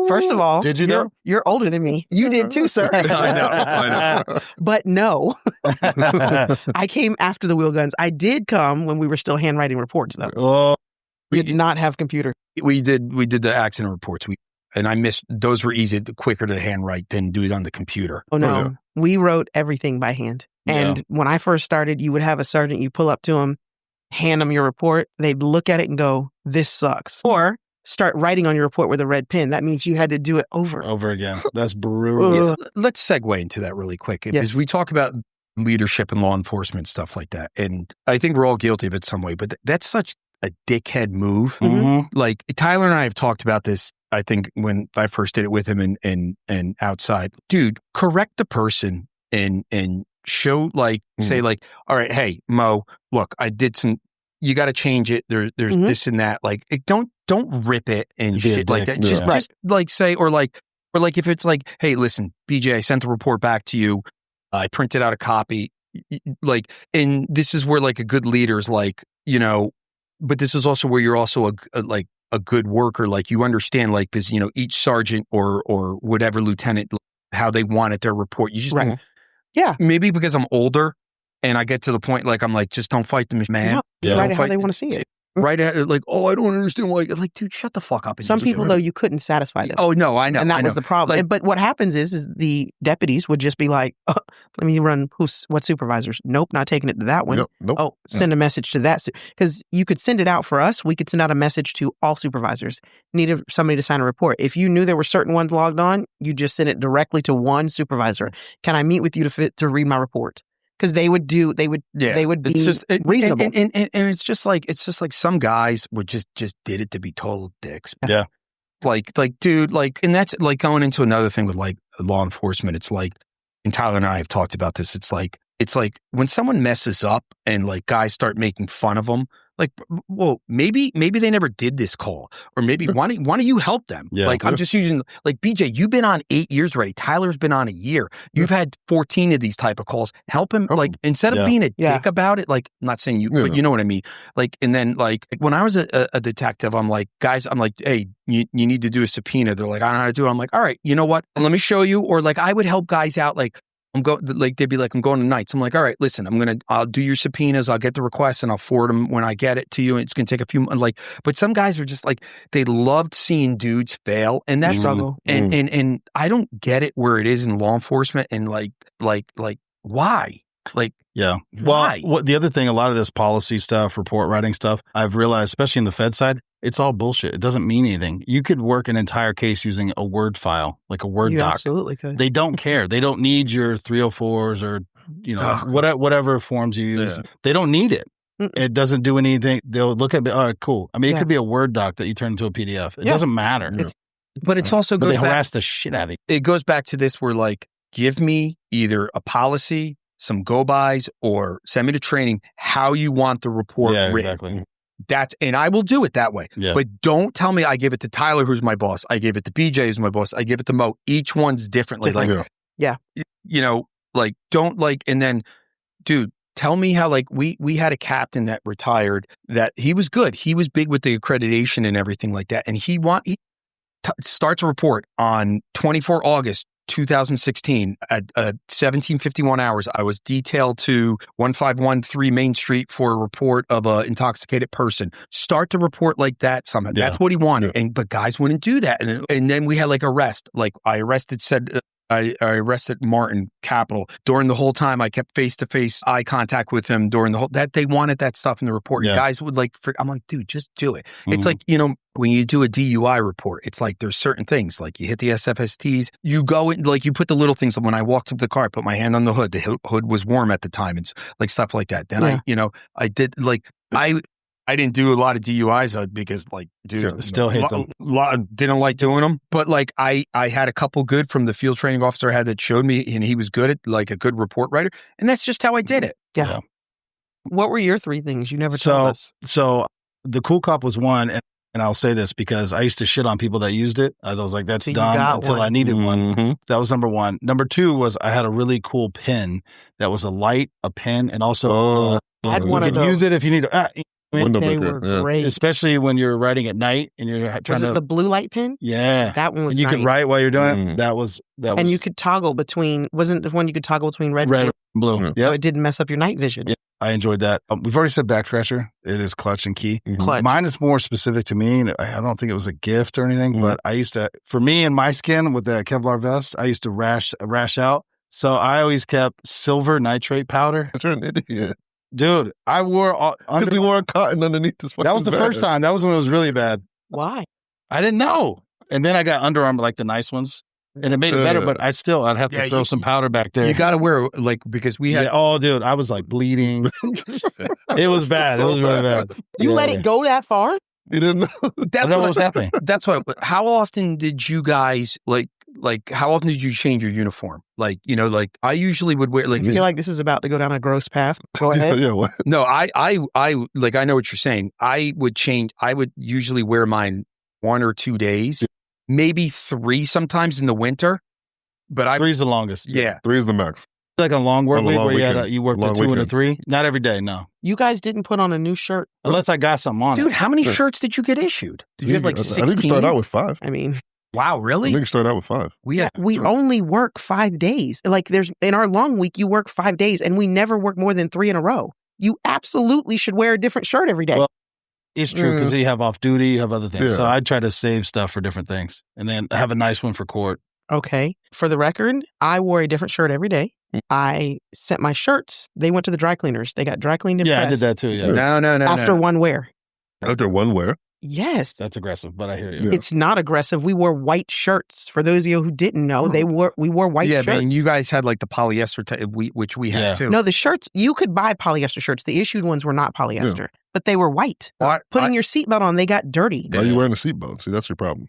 S2: First of all,
S3: did you
S2: you're older than me. You did too, sir.
S4: I know.
S2: But no, I came after the wheel guns. I did come when we were still handwriting reports, though. We did not have computer.
S4: We did the accident reports. And I missed, those were quicker to handwrite than do it on the computer.
S2: Oh, no. We wrote everything by hand. And when I first started, you would have a sergeant, you pull up to him, hand them your report. They'd look at it and go, this sucks. Or start writing on your report with a red pen. That means you had to do it over
S3: again. That's brutal.
S4: Let's segue into that really quick. Because we talk about leadership and law enforcement, stuff like that. And I think we're all guilty of it some way, but that's such a dickhead move. Like Tyler and I have talked about this, I think when I first did it with him and outside. Dude, correct the person and show say like, all right, hey, Mo, look, I did you got to change it. There's this and that. Like, don't rip it and shit like that. Just like say, or like if it's like, hey, listen, BJ, I sent the report back to you. I printed out a copy. like, and this is where like a good leader is like, you know, but this is also where you're also a good worker. Like you understand, like, because, you know, each sergeant or whatever lieutenant, how they want it, their report. You just,
S2: yeah.
S4: Maybe because I'm older and I get to the point, like, I'm like, just don't fight the man.
S2: No, write it how they want to see it.
S4: Right, like, oh, I don't understand why. Like, dude, shut the fuck up.
S2: Some people, though, you couldn't satisfy them.
S4: Oh, no, I know.
S2: And that was the problem. Like, but what happens is the deputies would just be like, let me run what supervisors? Nope, not taking it to that one.
S1: Nope.
S2: Oh, send a message to that. Because you could send it out for us. We could send out a message to all supervisors. Needed somebody to sign a report. If you knew there were certain ones logged on, you just send it directly to one supervisor. Can I meet with you to read my report? Because they would be reasonable.
S4: And it's just like some guys would just did it to be total dicks.
S3: Yeah.
S4: Like, dude, like, and that's like going into another thing with like law enforcement. It's like, and Tyler and I have talked about this. It's like when someone messes up and like guys start making fun of them, like, well, maybe they never did this call, or maybe why don't you help them?
S3: Yeah.
S4: Like, I'm just using, like, BJ, you've been on 8 years already. Tyler's been on a year. You've had 14 of these type of calls. Help him, like, instead of being a dick about it, like, I'm not saying you, but you know what I mean? Like, and then, like when I was a detective, I'm like, guys, I'm like, hey, you need to do a subpoena. They're like, I don't know how to do it. I'm like, all right, you know what? Let me show you. Or like, I would help guys out, like, they'd be like, I'm going to nights. I'm like, all right, listen, I'll do your subpoenas. I'll get the requests and I'll forward them when I get it to you. It's going to take a few months. Like, but some guys are just like, they loved seeing dudes fail. And that's, and I don't get it where it is in law enforcement and like, why? Like,
S3: yeah.
S4: Why?
S3: Well, the other thing, a lot of this policy stuff, report writing stuff, I've realized, especially in the Fed side, it's all bullshit. It doesn't mean anything. You could work an entire case using a Word file, like a Word doc.
S2: Absolutely could.
S3: They don't care. They don't need your 304s or, you know, whatever forms you use. Yeah. They don't need it. It doesn't do anything. They'll look at it. All right, cool. I mean, it could be a Word doc that you turn into a PDF. It doesn't matter.
S4: But it's also
S3: they harass the shit out of you.
S4: It goes back to this where, like, give me either a policy, some go-bys, or send me to training how you want the report written.
S3: Exactly.
S4: And I will do it that way.
S3: Yeah.
S4: But don't tell me I give it to Tyler, who's my boss. I give it to BJ, who's my boss. I give it to Mo. Each one's differently. Like, you know, like, don't like, and then, dude, tell me how, like, we had a captain that retired that he was good. He was big with the accreditation and everything like that. And he starts a report on 24 August, 2016 at 17:51 hours. I was detailed to 1513 Main Street for a report of an intoxicated person. Start the report like that somehow. That's what he wanted. But guys wouldn't do that. And then we had like arrest. Like I arrested Martin Capital. During the whole time, I kept face-to-face eye contact with him during the whole, that they wanted that stuff in the report. And guys would like, I'm like, dude, just do it. It's like, you know, when you do a DUI report, it's like there's certain things, like you hit the SFSTs, you go in, like you put the little things, when I walked up the car, I put my hand on the hood. The hood was warm at the time. It's like stuff like that. Then I did, like, I didn't do a lot of DUIs because, like, dude,
S3: still hate them.
S4: Didn't like doing them, but like I had a couple good from the field training officer I had that showed me, and he was good at, like, a good report writer, and that's just how I did it.
S2: Yeah. What were your 3 things you never told us?
S3: So the cool cop was one, and I'll say this because I used to shit on people that used it. I was like, that's dumb until I needed one. That was number 1. Number 2 was I had a really cool pen that was a light, a pen, and also
S2: I had one
S3: you
S2: of
S3: could
S2: those.
S3: use it if you need to.
S2: They were great.
S3: Especially when you're writing at night and you're trying
S2: the blue light pen?
S3: Yeah.
S2: That one was
S3: and you
S2: nice.
S3: could write while you're doing it. That was.
S2: And you could toggle between, wasn't the one you could toggle between red and
S3: blue?
S2: So it didn't mess up your night vision.
S3: Yeah. I enjoyed that. We've already said back scratcher. It is clutch and key.
S2: Clutch.
S3: Mine is more specific to me. I don't think it was a gift or anything, but I used to, for me and my skin with the Kevlar vest, I used to rash out. So I always kept silver nitrate powder.
S1: You're an idiot.
S3: Dude, I wore
S1: because we wore cotton underneath this.
S3: That was the first time. That was when it was really bad.
S2: Why?
S3: I didn't know. And then I got Under Armour, like the nice ones, and it made it better. But I'd have to throw some powder back there.
S4: You got to wear, like, because we had.
S3: Oh, dude, I was like bleeding. It was bad. It was really bad.
S2: You let it go that far?
S1: You didn't know.
S3: That's what was happening.
S4: That's why. How often did you guys like? How often did you change your uniform? Like, you know, like I usually would wear. Like,
S2: I feel like this is about to go down a gross path. Go ahead.
S1: What?
S4: No, I like, I know what you're saying. I would change. I would usually wear mine 1 or 2 days, maybe 3 sometimes in the winter. But
S3: 3's the longest.
S4: Yeah,
S1: 3 is the max.
S3: Like a long work week where you work the 2 and a 3? Not every day, no.
S2: You guys didn't put on a new shirt.
S3: Unless I got something on
S4: Dude, how many shirts did you get issued? Did you have like 16?
S1: I think you started out with 5.
S2: I mean...
S4: Wow, really?
S1: I think you started out with 5.
S2: We only work 5 days. Like in our long week, you work 5 days and we never work more than 3 in a row. You absolutely should wear a different shirt every day.
S3: Well, it's true because you have off duty, you have other things. Yeah. So I try to save stuff for different things and then have a nice one for court.
S2: Okay. For the record, I wore a different shirt every day. I sent my shirts. They went to the dry cleaners. They got dry cleaned and pressed.
S3: I did that too. Yeah.
S4: No.
S2: After one wear.
S1: After one wear?
S2: Yes.
S3: That's aggressive, but I hear you.
S2: Yeah. It's not aggressive. We wore white shirts. For those of you who didn't know, we wore white shirts. Yeah,
S4: and you guys had like the polyester, which we had too.
S2: No, the shirts, you could buy polyester shirts. The issued ones were not polyester, but they were white. Putting your seatbelt on, they got dirty.
S1: Why are you wearing a seatbelt? See, that's your problem.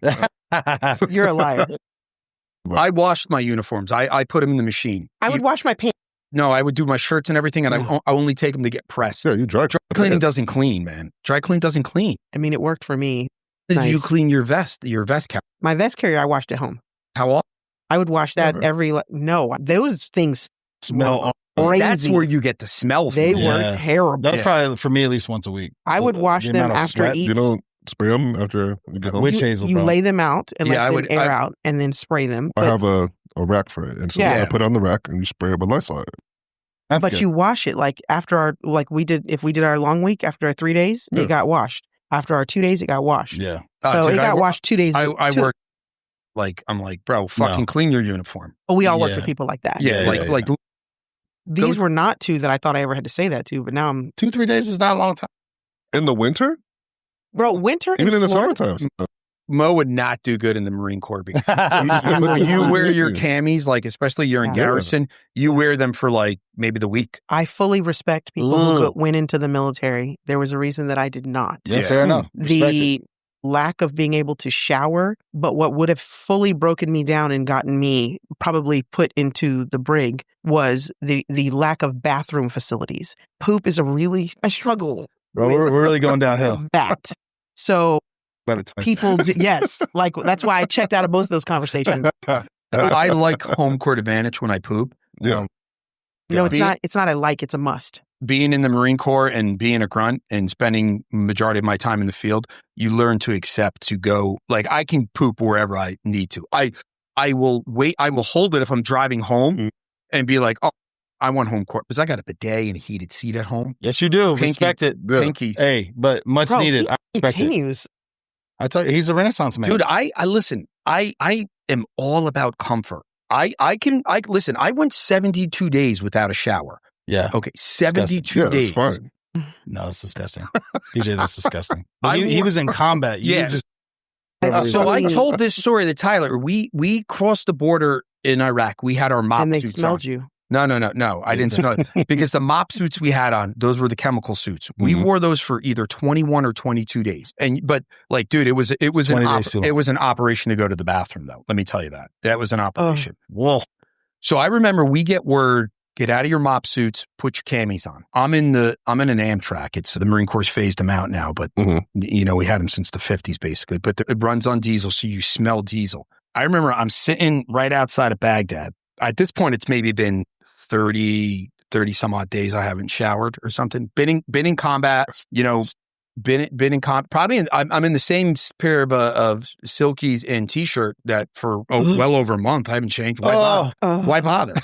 S2: You're a liar.
S4: I washed my uniforms. I put them in the machine.
S2: I would wash my pants.
S4: No, I would do my shirts and everything, and I only take them to get pressed.
S1: Yeah, you dry
S4: cleaning doesn't clean, man. Dry clean doesn't clean.
S2: I mean, it worked for me.
S4: Did you clean your vest carrier?
S2: My vest carrier, I washed at home.
S4: How often?
S2: I would wash that No, those things smell crazy.
S4: That's where you get the smell from.
S2: They were terrible.
S3: That's probably, for me, at least once a week.
S2: I would wash them after eating.
S1: You don't spray them after you get home?
S3: Witch hazel,
S2: you lay them out and let them air out and then spray them.
S1: I have a rack for it. And so I put it on the rack and you spray it with Lysol.
S2: But you wash it like after our, if we did our long week, after our 3 days, it got washed. After our 2 days, it got washed.
S3: Yeah.
S2: So it got washed 2 days.
S4: I work, I'm like, bro, fucking clean your uniform.
S2: Oh, we all work for people like that.
S4: Yeah.
S2: These were not 2 that I thought I ever had to say that to, but now I'm...
S3: 2-3 days is not a long time.
S1: In the winter?
S2: Bro, winter
S1: even in the
S2: Florida?
S1: summertime.
S4: Mo would not do good in the Marine Corps because you wear your camis, like especially you're in garrison, you wear them for like maybe the week.
S2: I fully respect people who went into the military. There was a reason that I did not.
S3: Yeah, fair enough.
S2: The lack of being able to shower, but what would have fully broken me down and gotten me probably put into the brig was the lack of bathroom facilities. Poop is a struggle.
S3: Bro, we're really going downhill.
S2: That. So people, yes, like that's why I checked out of both of those conversations.
S4: I like home court advantage when I poop.
S1: Yeah.
S2: No, it's not. I like. It's a must. Being
S4: in the Marine Corps and being a grunt and spending majority of my time in the field, you learn to accept to go. Like I can poop wherever I need to. I will wait. I will hold it if I'm driving home and be like, oh, I want home court because I got a bidet and a heated seat at home.
S3: Yes, you do. Respect it.
S4: Pinkies.
S3: Hey, but much needed. I respect
S2: continues.
S3: I tell you, he's a Renaissance man.
S4: Dude, I listen. I am all about comfort. I listen. I went 72 days without a shower.
S3: Yeah.
S4: Okay. 72 days.
S1: That's fine.
S3: No, that's disgusting. DJ, that's disgusting. He was in combat.
S4: So I told this story to Tyler. We crossed the border in Iraq. We had our mop
S2: and they
S4: suits
S2: smelled
S4: on.
S2: you.
S4: No. I didn't smell it because the mop suits we had on, those were the chemical suits. We wore those for either 21 or 22 days. But like, dude, it was an operation to go to the bathroom though. Let me tell you that. That was an operation.
S3: Whoa.
S4: So I remember we get word, get out of your mop suits, put your camis on. I'm in an Amtrak. It's the Marine Corps phased them out now, but we had them since the 50s basically, but it runs on diesel. So you smell diesel. I remember I'm sitting right outside of Baghdad. At this point, it's maybe been 30 some odd days I haven't showered or something. Been in combat, been in combat. Probably I'm in the same pair of silkies and t-shirt that for well over a month. I haven't changed. Why bother?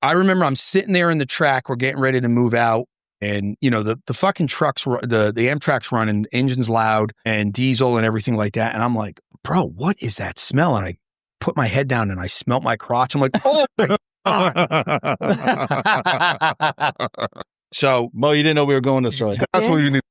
S4: I remember I'm sitting there in the track. We're getting ready to move out. And, the fucking trucks, the Amtrak's running, engine's loud and diesel and everything like that. And I'm like, bro, what is that smell? And I put my head down and I smelt my crotch. I'm like, oh my God. So,
S3: Mo, you didn't know we were going this way.
S1: That's what you need.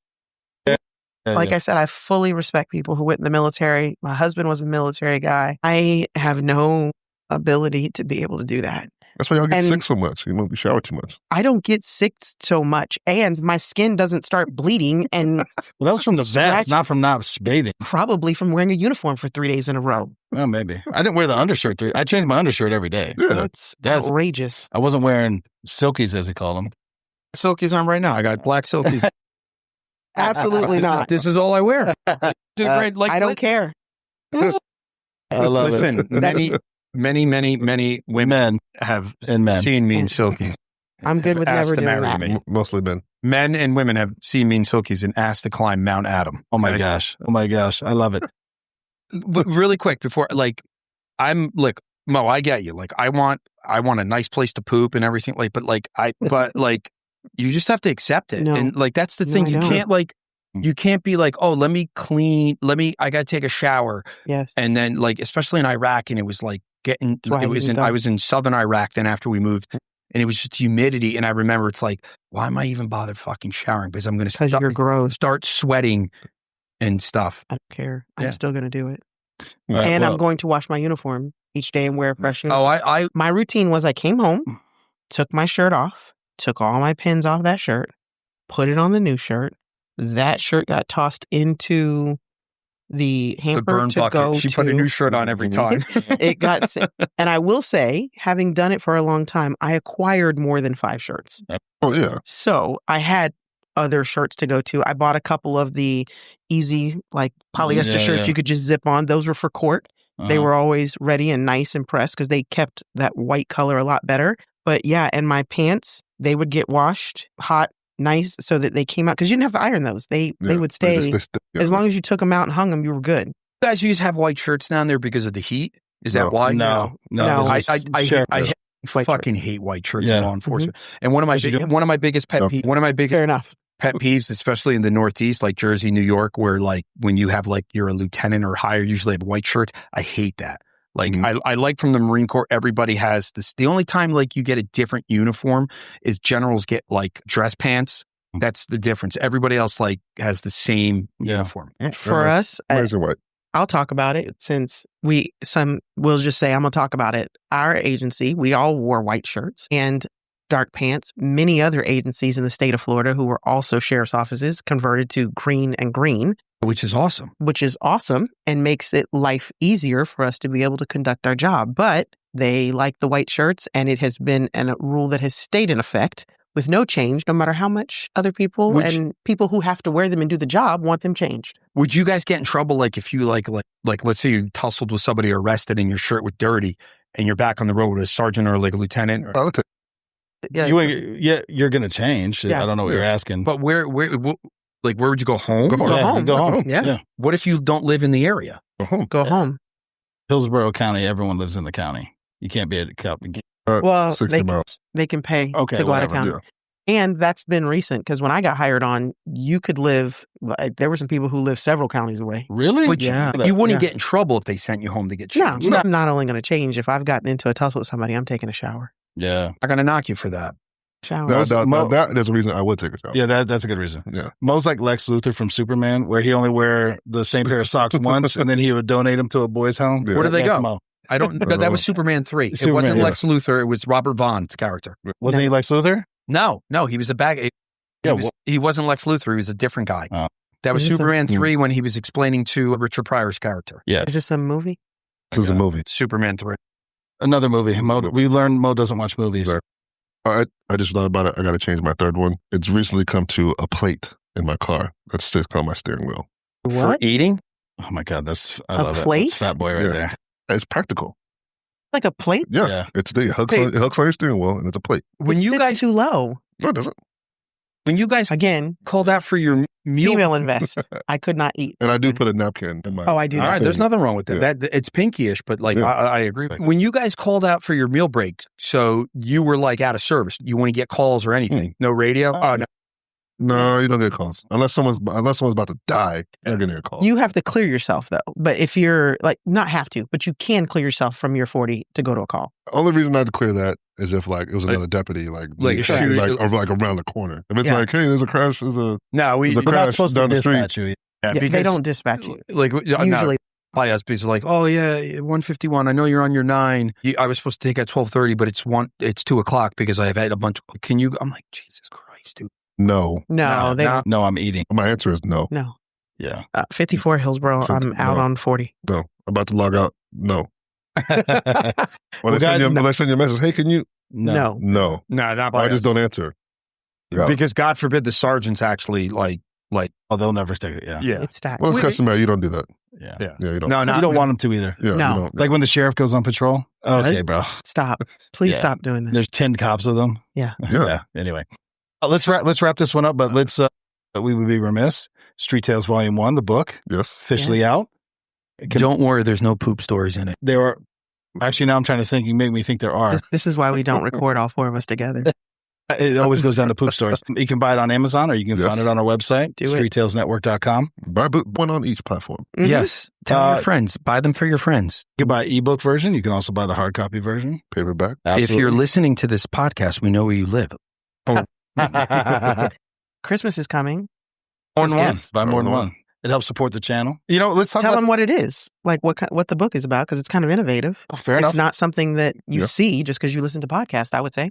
S2: Like I said, I fully respect people who went in the military. My husband was a military guy. I have no ability to be able to do that.
S1: That's why y'all get sick so much. You don't shower too much.
S2: I don't get sick so much, and my skin doesn't start bleeding. And
S3: well, that was from the vest, not from not bathing.
S2: Probably from wearing a uniform for 3 days in a row.
S3: Well, maybe. I didn't wear the undershirt. I changed my undershirt every day.
S1: Yeah.
S2: That's outrageous.
S3: I wasn't wearing silkies, as they call them.
S4: Silkies on right now. I got black silkies.
S2: Absolutely not.
S4: This is all I wear.
S2: I don't care.
S3: I love
S4: it. Many women have seen me in silkies.
S2: I'm good with never doing that.
S1: Mostly men.
S4: Men and women have seen me in silkies and asked to climb Mount Adam.
S3: Oh my gosh. I love it.
S4: But really quick before, Mo, I get you. Like, I want a nice place to poop and everything. Like, but you just have to accept it.
S2: No.
S4: And like, that's the thing. You can't be like, oh, let me clean. I got to take a shower.
S2: Yes.
S4: And then like, especially in Iraq, and it was like I was in southern Iraq then after we moved, and it was just humidity. And I remember it's like, why am I even bothered fucking showering? Because I'm going to start sweating and stuff.
S2: I don't care. I'm still going to do it.
S3: Right,
S2: and I'm going to wash my uniform each day and wear a fresh uniform.
S4: Oh,
S2: my routine was I came home, took my shirt off, took all my pins off that shirt, put it on the new shirt. That shirt got tossed into the hamper
S4: burn
S2: to
S4: bucket.
S2: go
S4: She put a new shirt on every time.
S2: And I will say, having done it for a long time, I acquired more than 5 shirts.
S1: Oh, yeah.
S2: So I had other shirts to go to. I bought a couple of the easy, like polyester shirts you could just zip on. Those were for court. They were always ready and nice and pressed because they kept that white color a lot better. But yeah, and my pants, they would get washed hot, nice, so that they came out. Because you didn't have to iron those. They would stay. As long as you took them out and hung them, you were good.
S4: You guys used to have white shirts down there because of the heat? Is that why?
S3: No.
S4: I fucking hate white shirts in law enforcement. And one of my biggest pet peeves,
S2: Fair enough.
S4: pet peeves, especially in the Northeast, like Jersey, New York, where like when you have like you're a lieutenant or higher, usually have white shirts. I hate that. Like I like from the Marine Corps, everybody has this. The only time like you get a different uniform is generals get like dress pants. That's the difference. Everybody else like has the same uniform.
S2: For us, I'll talk about it since we'll just say I'm going to talk about it. Our agency, we all wore white shirts and dark pants. Many other agencies in the state of Florida who were also sheriff's offices converted to green and green.
S4: Which is awesome.
S2: And makes it life easier for us to be able to conduct our job. But they like the white shirts, and it has been a rule that has stayed in effect with no change, no matter how much other people and people who have to wear them and do the job want them changed. Would
S4: you guys get in trouble like if you like let's say you tussled with somebody or arrested and your shirt was dirty and you're back on the road with a sergeant or like a lieutenant?
S3: You're going to change. I don't know what you're asking.
S4: But where would you go home?
S3: Go home.
S2: Yeah.
S4: What if you don't live in the area?
S2: Go home.
S3: Hillsborough County, everyone lives in the county. You can't be at a cup.
S1: 60 miles.
S2: They can pay to go out of town. Yeah. And that's been recent because when I got hired on, you could live, there were some people who lived several counties away.
S3: Really?
S4: But you wouldn't get in trouble if they sent you home to get changed.
S2: No, I'm not only going to change. If I've gotten into a tussle with somebody, I'm taking a shower.
S3: Yeah.
S4: I'm going to knock you for that.
S2: Shower.
S1: There's a reason I would take a shower.
S3: Yeah, that's a good reason.
S1: Yeah.
S3: Mo's like Lex Luthor from Superman, where he only wear the same pair of socks once, and then he would donate them to a boys' home.
S4: Yeah. Where do they go? Mo. I don't know. That was Superman 3. It wasn't Lex Luthor. It was Robert Vaughn's character.
S3: Wasn't he Lex Luthor?
S4: No, he was a bag. He wasn't Lex Luthor. He was a different guy.
S3: Oh.
S4: That was Superman 3 when he was explaining to Richard Pryor's character.
S3: Yes.
S2: Is this a movie?
S1: This is a movie.
S4: Superman 3.
S3: Another movie. We learned Mo doesn't watch movies.
S1: Sorry. I just thought about it. I got to change my third one. It's recently come to a plate in my car that sits on my steering wheel.
S2: What?
S4: For eating?
S3: Oh my God, I love
S2: plate?
S3: That's fat boy right there.
S1: It's practical.
S2: Like a plate?
S1: Yeah. It hooks on your steering wheel and it's a plate.
S2: When you guys too low.
S1: No, it doesn't.
S4: When you guys
S2: again
S4: called out for your meal,
S2: female invest, I could not eat.
S1: And I do put a napkin in my.
S2: Oh, I do.
S4: All right, there's nothing wrong with that.
S1: Yeah.
S4: That it's pinkyish, but like I agree. When you guys called out for your meal break, so you were like out of service. You want to get calls or anything? No radio? Oh no.
S1: No, you don't get calls unless someone's about to die. You're gonna get a call.
S2: You have to clear yourself though. But if you're like not have to, but you can clear yourself from your 40 to go to a call.
S1: The only reason I had to clear that is if like it was another deputy like around the corner. If it's like, hey, there's a crash, there's a crash down the street.
S2: Because they don't dispatch you.
S4: Like
S2: usually.
S4: By us, because like, oh yeah, 151. I know you're on your 9. I was supposed to take at 12:30, but it's 2 o'clock because I've had a bunch. Can you? I'm like, Jesus Christ, dude.
S1: No,
S3: I'm eating.
S1: My answer is no.
S2: No.
S3: Yeah.
S2: 54 Hillsborough. I'm out on 40.
S1: No, about to log out. No. When I send you a message, hey, can you?
S2: No.
S4: Not by
S1: I just don't answer.
S4: Because God forbid the sergeants actually like.
S3: Oh, they'll never take it. Yeah.
S2: It's stacked.
S1: Well, it's customary. You don't do that.
S3: Yeah.
S1: You don't.
S3: No, you don't want them to either.
S1: Yeah.
S2: No.
S1: You don't.
S3: Like when the sheriff goes on patrol. Okay, bro.
S2: Stop. Please stop doing that.
S3: There's 10 cops of them.
S2: Yeah.
S3: Anyway, let's wrap this one up, but we would be remiss. Street Tales Volume 1, the book.
S1: Yes.
S3: Officially out.
S4: Don't worry, there's no poop stories in it.
S3: There are. Actually, now I'm trying to think. You make me think there are.
S2: This is why we don't record all four of us together.
S3: It always goes down to poop stories. You can buy it on Amazon or you can find it on our website, streettalesnetwork.com.
S1: Buy one on each platform.
S2: Mm-hmm.
S4: Yes. Tell your friends. Buy them for your friends.
S3: You can buy ebook version. You can also buy the hard copy version.
S1: Paperback.
S3: Absolutely.
S4: If you're listening to this podcast, we know where you live.
S2: Christmas is coming.
S3: More than one. Buy more than one. It helps support the channel. Let's talk
S2: Tell them what it is, like what the book is about, because it's kind of innovative.
S3: Oh, fair enough.
S2: It's not something that you see just because you listen to podcasts, I would say.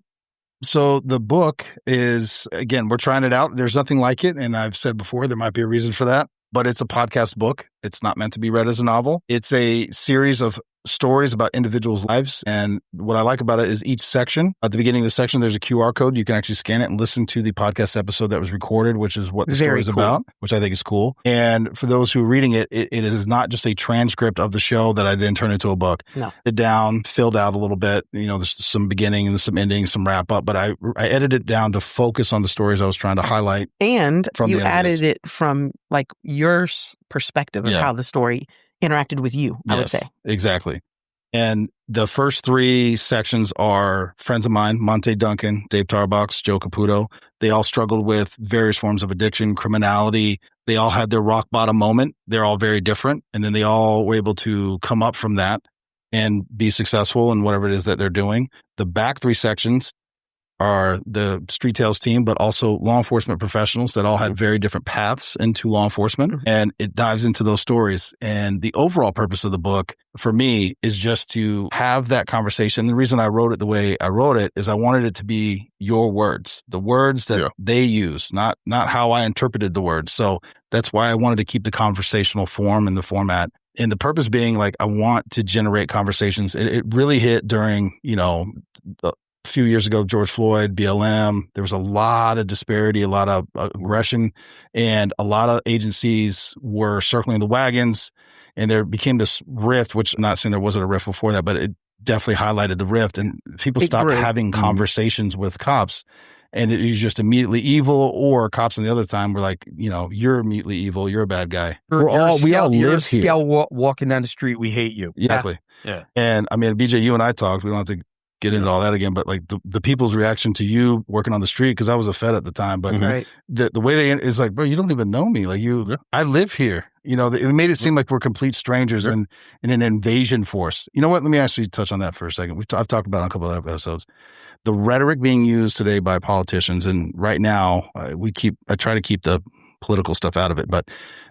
S3: So the book is, again, we're trying it out. There's nothing like it. And I've said before, there might be a reason for that, but it's a podcast book. It's not meant to be read as a novel. It's a series of stories about individuals' lives. And what I like about it is each section, at the beginning of the section, there's a QR code. You can actually scan it and listen to the podcast episode that was recorded, which is what the story is about, which I think is cool. And for those who are reading it, it is not just a transcript of the show that I then turn into a book.
S2: No.
S3: It down, filled out a little bit. There's some beginning and some ending, some wrap up, but I edited it down to focus on the stories I was trying to highlight.
S2: And you added it from like your perspective of how the story interacted with you, I would say.
S3: Exactly. And the first three sections are friends of mine, Monte Duncan, Dave Tarbox, Joe Caputo. They all struggled with various forms of addiction, criminality. They all had their rock bottom moment. They're all very different. And then they all were able to come up from that and be successful in whatever it is that they're doing. The back three sections are the Street Tales team, but also law enforcement professionals that all had very different paths into law enforcement. Mm-hmm. And it dives into those stories. And the overall purpose of the book for me is just to have that conversation. The reason I wrote it the way I wrote it is I wanted it to be your words, the words that they use, not how I interpreted the words. So that's why I wanted to keep the conversational form and the format. And the purpose being, like, I want to generate conversations. It really hit during, a few years ago, George Floyd, BLM, there was a lot of disparity, a lot of aggression, and a lot of agencies were circling the wagons, and there became this rift, which I'm not saying there wasn't a rift before that, but it definitely highlighted the rift, and people stopped having conversations with cops, and it was just immediately evil, or cops on the other time were like, you're immediately evil, you're a bad guy.
S4: We all live here. Walking down the street, we hate you.
S3: Exactly.
S4: Yeah.
S3: And I mean, BJ, you and I talked, we don't have to get into all that again, but like the people's reaction to you working on the street, because I was a Fed at the time, but the way they is like, bro, you don't even know me. Like I live here. It made it seem like we're complete strangers and in an invasion force. You know what? Let me actually touch on that for a second. I've talked about it on a couple of episodes. The rhetoric being used today by politicians, and right now I try to keep the political stuff out of it, but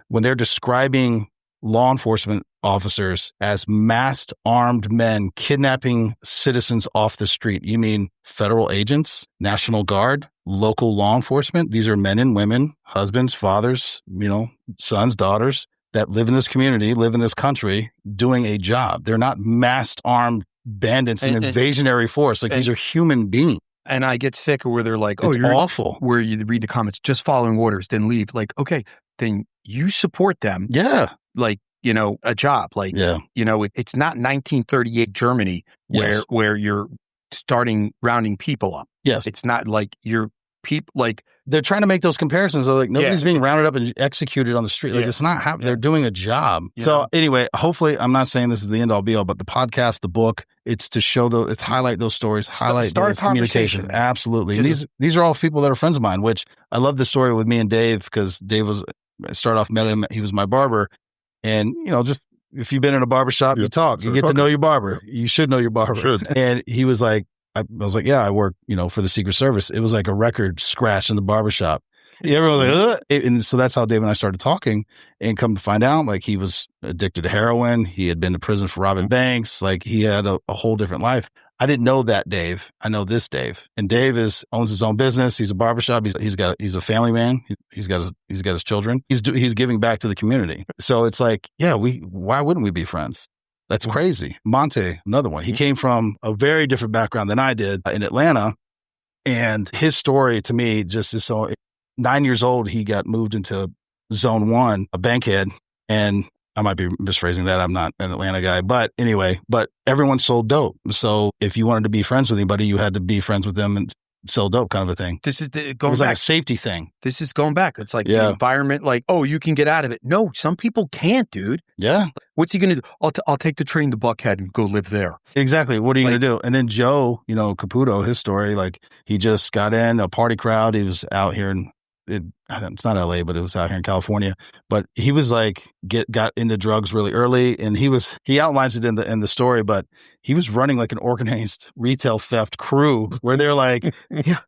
S3: when they're describing law enforcement officers as masked armed men kidnapping citizens off the street. You mean federal agents, National Guard, local law enforcement? These are men and women, husbands, fathers, sons, daughters that live in this community, live in this country, doing a job. They're not masked armed bandits and invasionary force. Like, these are human beings.
S4: And I get sick where they're like,
S3: it's awful.
S4: Where you read the comments, just following orders, then leave. Like, okay, then you support them.
S3: Yeah.
S4: Like, a job. Like, it's not 1938 Germany where you're rounding people up.
S3: Yes.
S4: It's not like people, like,
S3: they're trying to make those comparisons. They're like, nobody's being rounded up and executed on the street. Like, it's not happening. They're doing a job. Yeah. So anyway, hopefully, I'm not saying this is the end all be all, but the podcast, the book, it's to show it's highlight those stories, highlight those communications. Absolutely. And these are all people that are friends of mine, which I love the story with me and Dave, because Dave met him. He was my barber. And, just if you've been in a barbershop, you talk. You get to know your barber. You should know your barber. And he was like, I was like, yeah, I work, for the Secret Service. It was like a record scratch in the barbershop. Everyone was like, ugh. And so that's how Dave and I started talking, and come to find out, like, he was addicted to heroin. He had been to prison for robbing banks. Like, he had a whole different life. I didn't know that Dave. I know this Dave, and Dave owns his own business. He's a barbershop. He's a family man. He's got his children. He's giving back to the community. So it's like, why wouldn't we be friends? That's crazy. Monte, another one. He came from a very different background than I did in Atlanta, and his story to me just is so. 9 years old, he got moved into Zone 1, a bankhead, and I might be misphrasing that. I'm not an Atlanta guy. But anyway, everyone sold dope. So if you wanted to be friends with anybody, you had to be friends with them and sell dope kind of a thing.
S4: This is
S3: it was like a safety thing.
S4: This is going back. It's like the environment, like, oh, you can get out of it. No, some people can't, dude.
S3: Yeah.
S4: What's he going to do? I'll take the train to Buckhead and go live there.
S3: Exactly. What are you going to do? And then Joe, Caputo, his story, like he just got in a party crowd. He was out here it's not LA, but it was out here in California. But he was like, got into drugs really early. And he outlines it in the story, but he was running like an organized retail theft crew where they're like,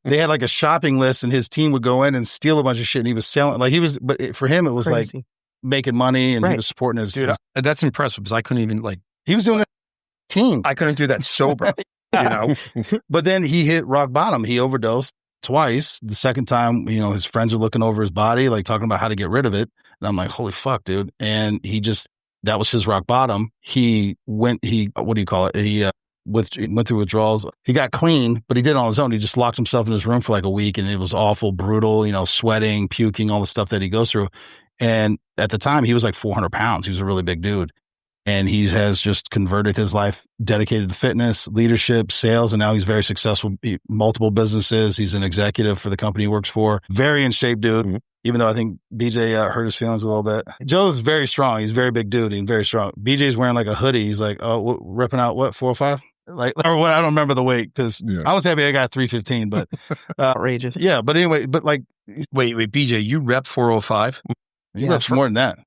S3: they had like a shopping list and his team would go in and steal a bunch of shit. And he was selling, but for him, it was
S2: crazy.
S3: Like making money and he was supporting his.
S4: Dude, that's impressive because I couldn't even
S3: he was doing that team.
S4: I couldn't do that sober,
S3: But then he hit rock bottom. He overdosed twice. The second time, his friends are looking over his body, like talking about how to get rid of it. And I'm like, holy fuck, dude. And that was his rock bottom. What do you call it? He went through withdrawals. He got clean, but he did it on his own. He just locked himself in his room for like a week and it was awful, brutal, sweating, puking, all the stuff that he goes through. And at the time he was like 400 pounds. He was a really big dude. And he has just converted his life, dedicated to fitness, leadership, sales, and now he's very successful. Multiple businesses. He's an executive for the company he works for. Very in shape dude, even though I think BJ hurt his feelings a little bit. Joe's very strong. He's a very big dude and very strong. BJ's wearing like a hoodie. He's like, ripping out what, 405? Or what? I don't remember the weight because I was happy I got 315, but
S2: outrageous.
S3: Yeah, but anyway, but like,
S4: wait, BJ, you rep 405?
S3: You reps more than that.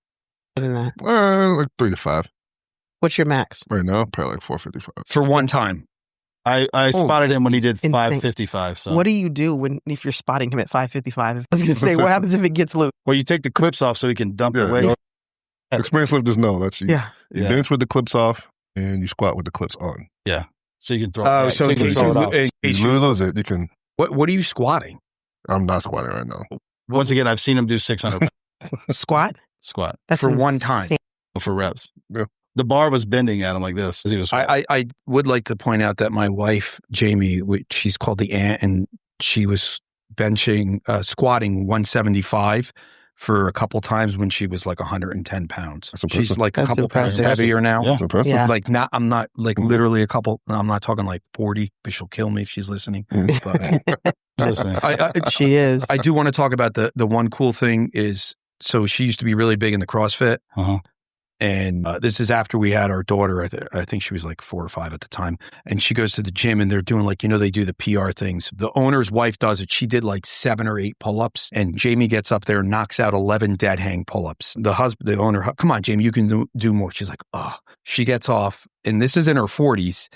S2: More than that.
S1: Like 3 to 5.
S2: What's your max?
S1: Right now, probably like 455.
S4: For one time.
S3: I spotted him when he did 555. So
S2: what do you do if you're spotting him at 555? I was going to say, what happens if it gets loose?
S3: Well, you take the clips off so he can dump the weight.
S1: Experienced lifters know that's you.
S2: Yeah.
S1: You bench with the clips off and you squat with the clips on.
S3: Yeah. So you can throw
S4: it.
S3: So you can throw it off.
S1: You lose it, you can.
S4: What are you squatting?
S1: I'm not squatting right now.
S3: Once again, I've seen him do 600.
S2: Squat?
S3: That's
S4: for one time.
S3: For reps.
S1: Yeah.
S3: The bar was bending at him like this. He was
S4: I would like to point out that my wife, Jamie, she's called the Ant, and she was squatting 175 for a couple times when she was like 110 pounds. She's like a couple pounds heavier now.
S1: Yeah. That's impressive.
S2: Yeah.
S4: Like I'm not like literally a couple. I'm not talking like 40, but she'll kill me if she's listening. But,
S2: she is.
S4: I do want to talk about the one cool thing is, so she used to be really big in the CrossFit. And this is after we had our daughter. I think she was like 4 or 5 at the time. And she goes to the gym and they're doing like, they do the PR things. The owner's wife does it. She did like 7 or 8 pull-ups. And Jamie gets up there and knocks out 11 dead hang pull-ups. The owner, come on, Jamie, you can do more. She's like, oh. She gets off, and this is in her 40s,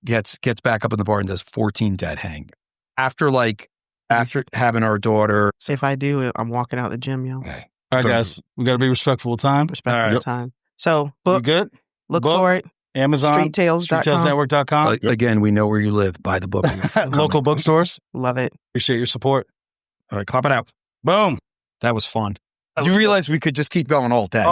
S4: gets back up in the bar and does 14 dead hang. After having our daughter.
S2: If I do, I'm walking out the gym, yo.
S3: All right, guys. We got to be respectful of time.
S2: Respectful of time. So,
S3: you good?
S2: Look for it.
S3: Amazon,
S2: StreetTales.com.
S3: StreetTalesNetwork.com.
S4: Again, we know where you live. Buy the book.
S3: Local bookstores.
S2: Love it.
S3: Appreciate your support.
S4: All right, clap it out.
S3: Boom.
S4: That was fun. You realize we could just keep going all day.